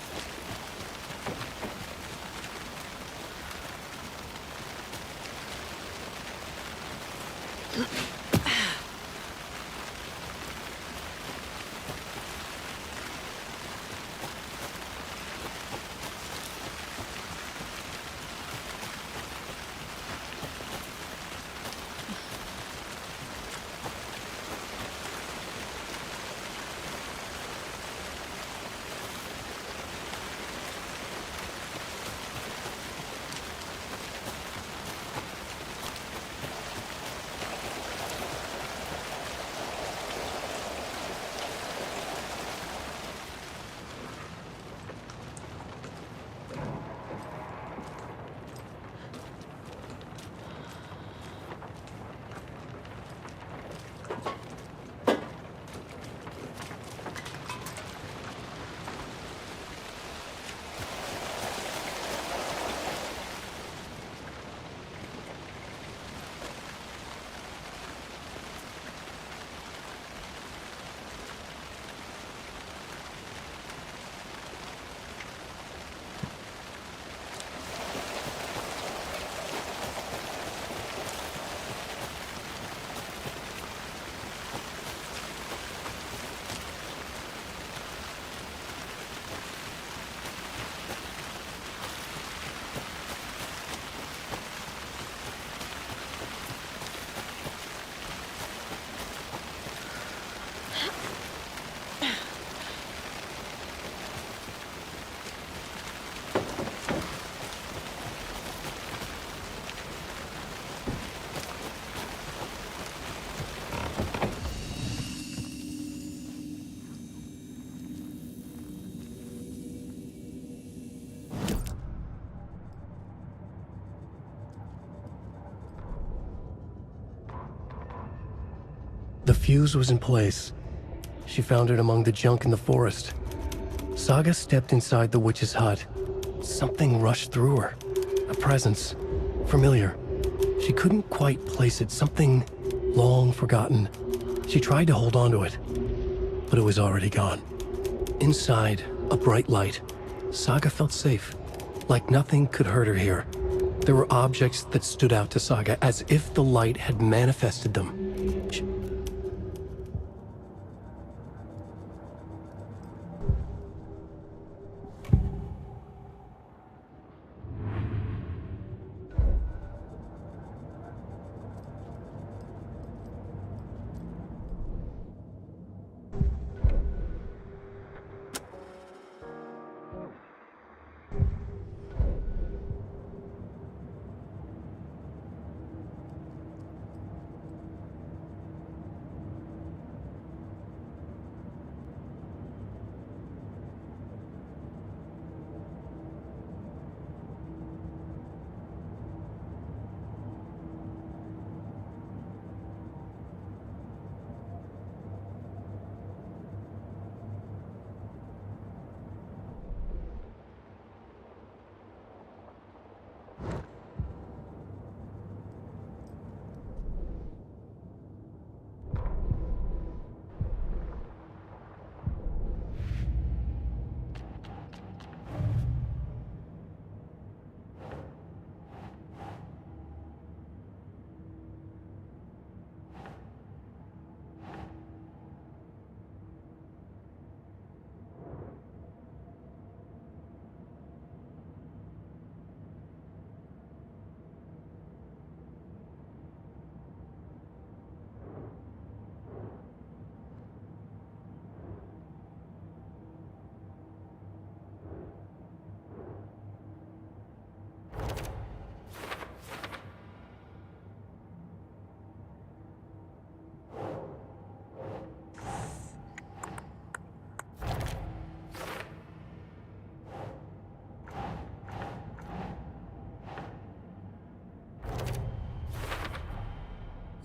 The fuse was in place. She found it among the junk in the forest. Saga stepped inside the witch's hut. Something rushed through her. A presence. Familiar. She couldn't quite place it. Something long forgotten. She tried to hold on to it, but it was already gone. Inside, a bright light. Saga felt safe. Like nothing could hurt her here. There were objects that stood out to Saga as if the light had manifested them.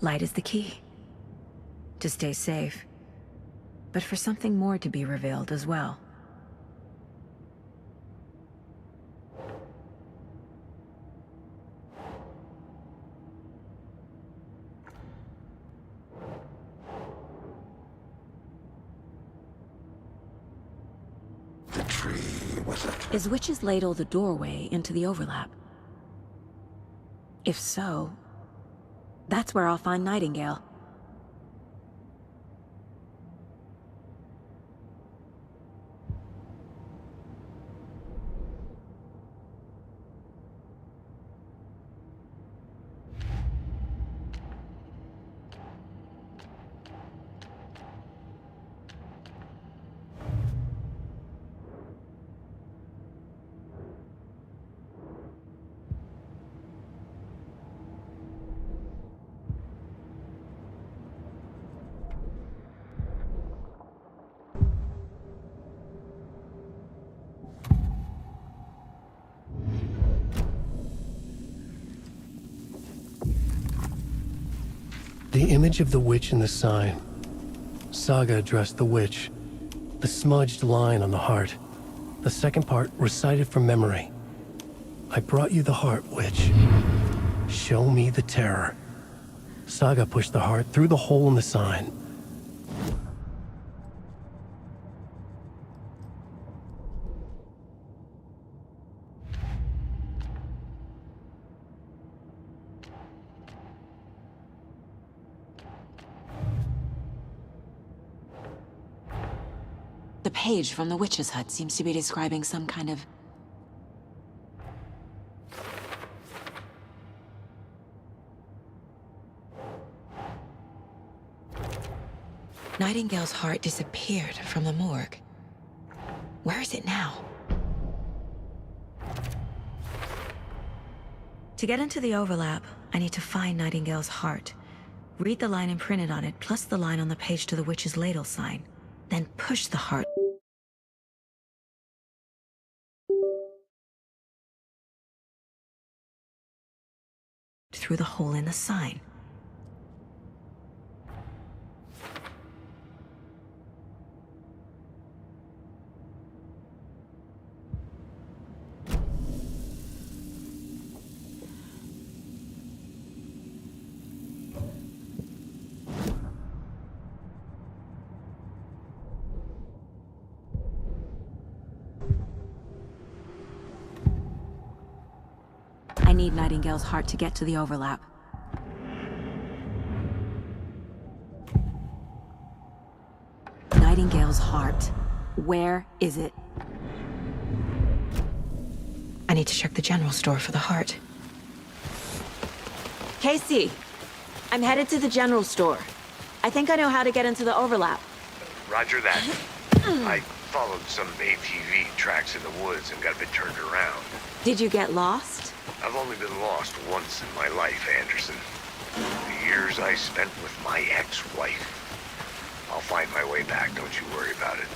Light is the key. To stay safe. But for something more to be revealed as well. tree, was it? Is Witch's Ladle the doorway into the overlap? If so, that's where I'll find Nightingale. The image of the witch in the sign. Saga addressed the witch. The smudged line on the heart. The second part recited from memory. I brought you the heart, witch. Show me the terror. Saga pushed the heart through the hole in the sign. The page from the witch's hut seems to be describing some kind of... Nightingale's heart disappeared from the morgue. Where is it now? To get into the overlap, I need to find Nightingale's heart. Read the line imprinted on it, plus the line on the page to the Witch's Ladle sign. Then push the heart through the hole in the sign. I need Nightingale's heart to get to the overlap. Nightingale's heart. Where is it? I need to check the general store for the heart. Casey, I'm headed to the general store. I think I know how to get into the overlap. Roger that. I followed some ATV tracks in the woods and got a bit turned around. Did you get lost? I've only been lost once in my life, Anderson. The years I spent with my ex-wife. I'll find my way back, don't you worry about it.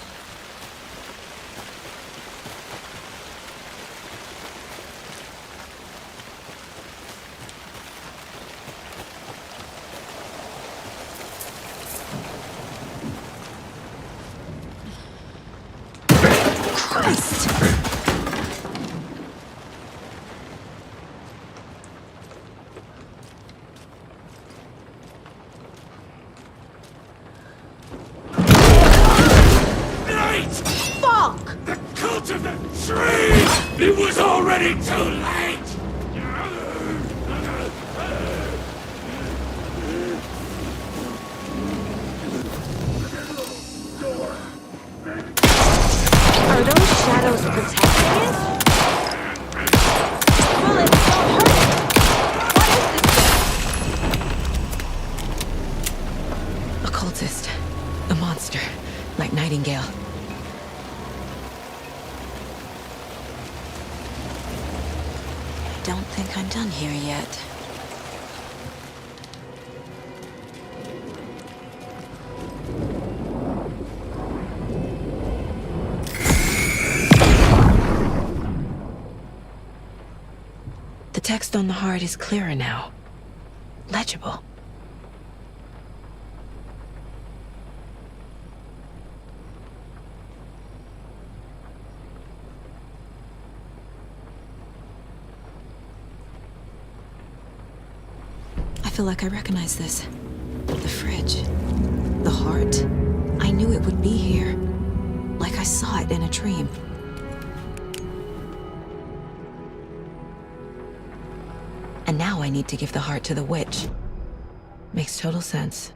Christ! Fuck! The cult of the tree! It was already too late! Are those shadows protecting it? Bullets don't hurt! What is this? A cultist. A monster. Like Nightingale. Don't think I'm done here yet. The text on the heart is clearer now. Legible. I feel like I recognize this. The fridge. The heart. I knew it would be here. Like I saw it in a dream. I need to give the heart to the witch. Makes total sense.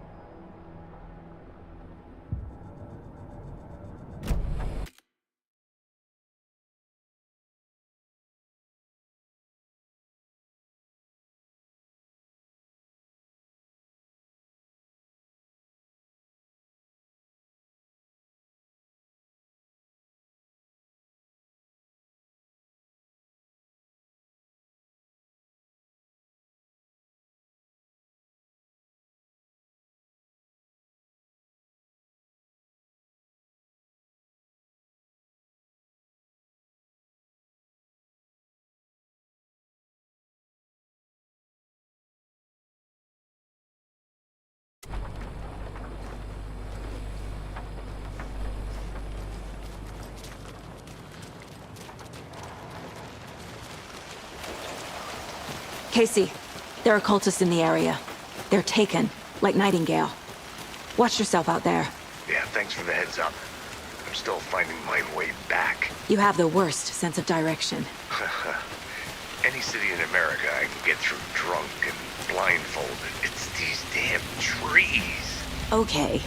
Casey, there are cultists in the area. They're taken, like Nightingale. Watch yourself out there. Yeah, thanks for the heads up. I'm still finding my way back. You have the worst sense of direction. Any city in America I can get through drunk and blindfolded. It's these damn trees. Okay.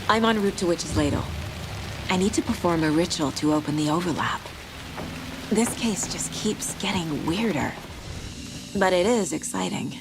I'm en route to Witch's Ladle. I need to perform a ritual to open the overlap. This case just keeps getting weirder. But it is exciting.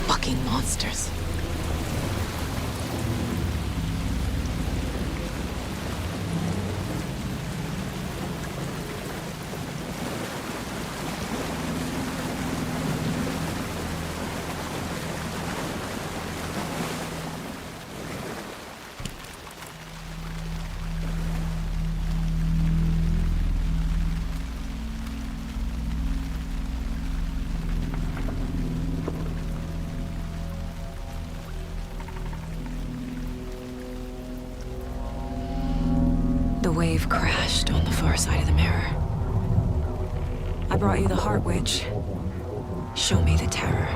Fucking monsters. The wave crashed on the far side of the mirror. I brought you the Heart Witch. Show me the terror.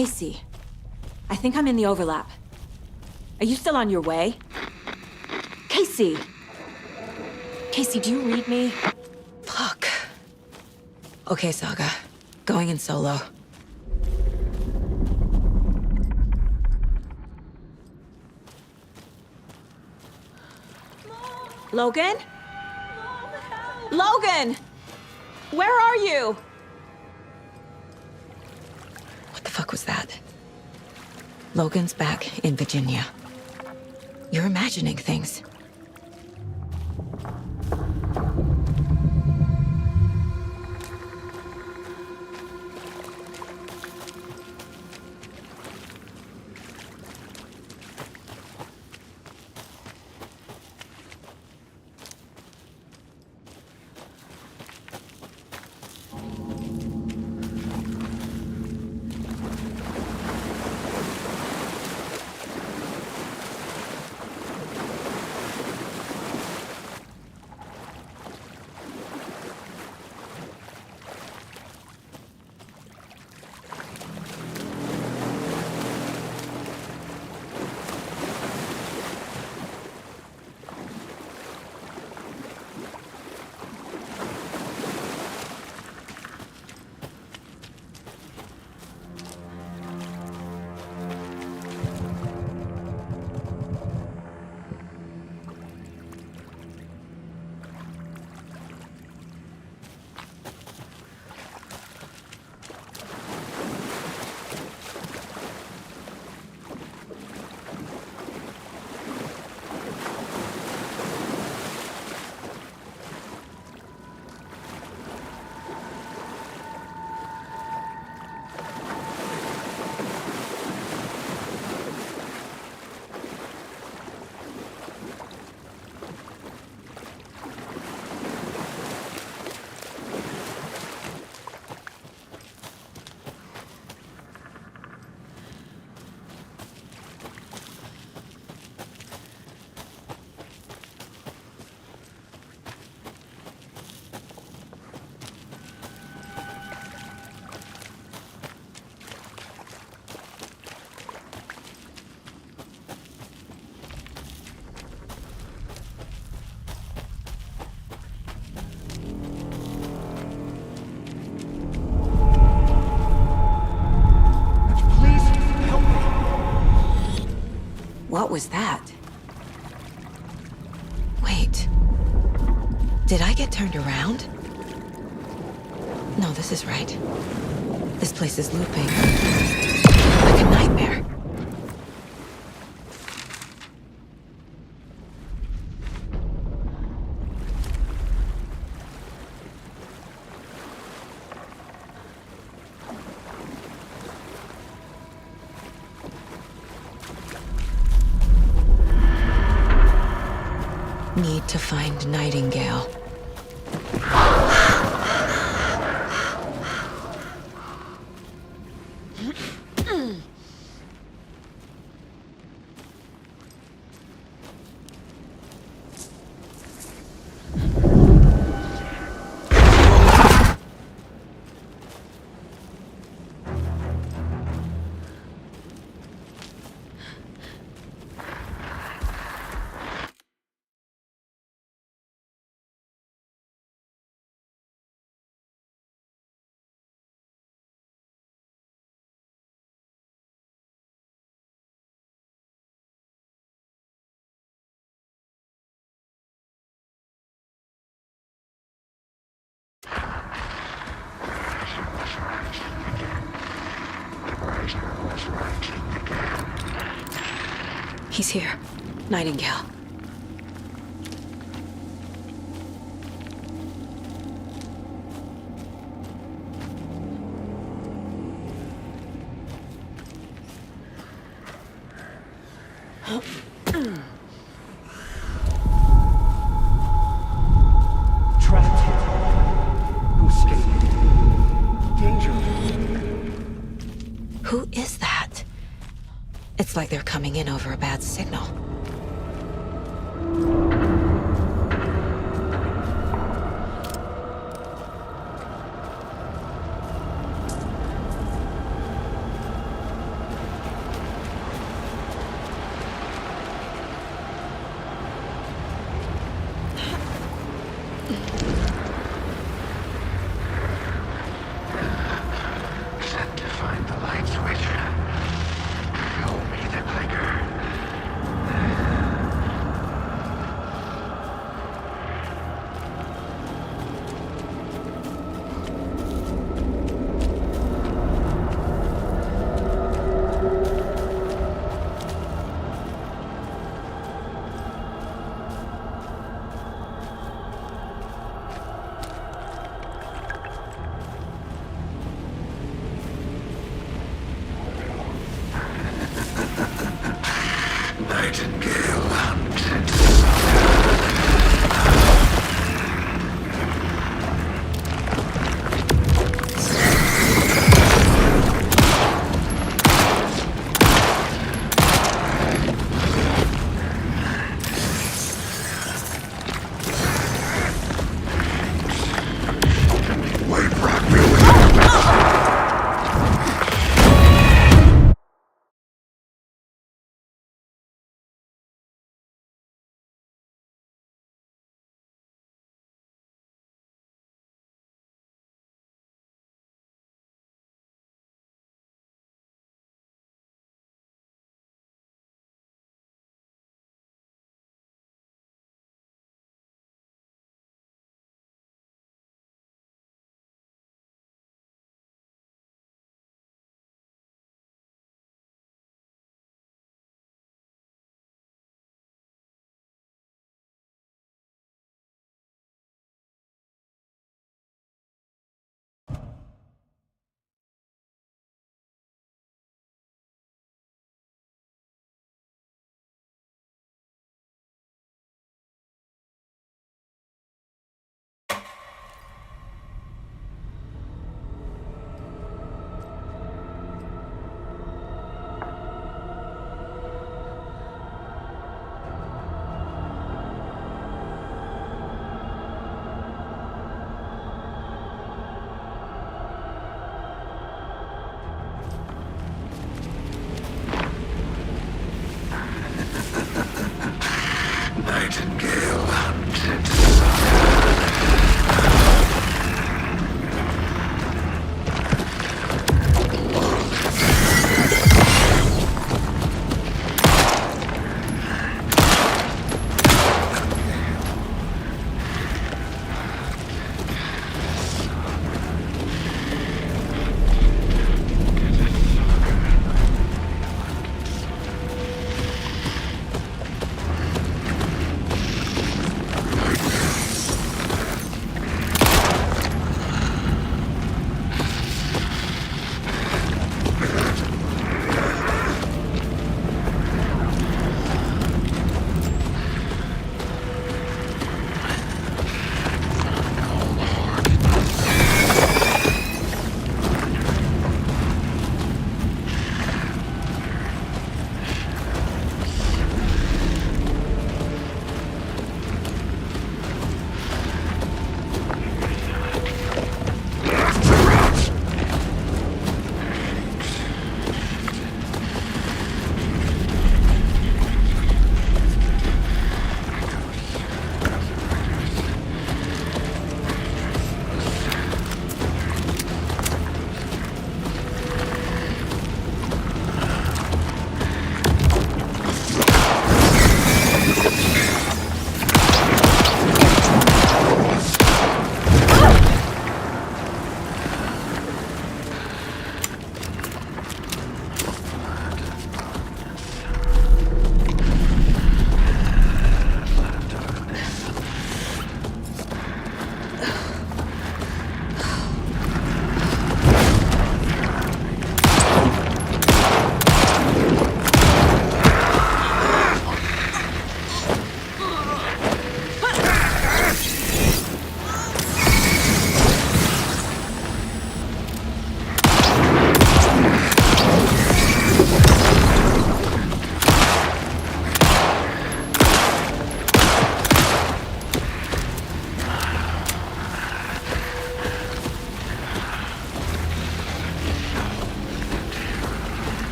Casey, I think I'm in the overlap. Are you still on your way? Casey! Casey, do you read me? Fuck. Okay, Saga. Going in solo. Logan? Logan! Where are you? What the fuck was that? Logan's back in Virginia. You're imagining things. What was that? Wait. Did I get turned around? No, this is right. This place is looping. Like a nightmare. Need to find Nightingale. He's here. Nightingale. Trapped here. No escape. Danger. Who is that? It's like they're coming in over a bad signal.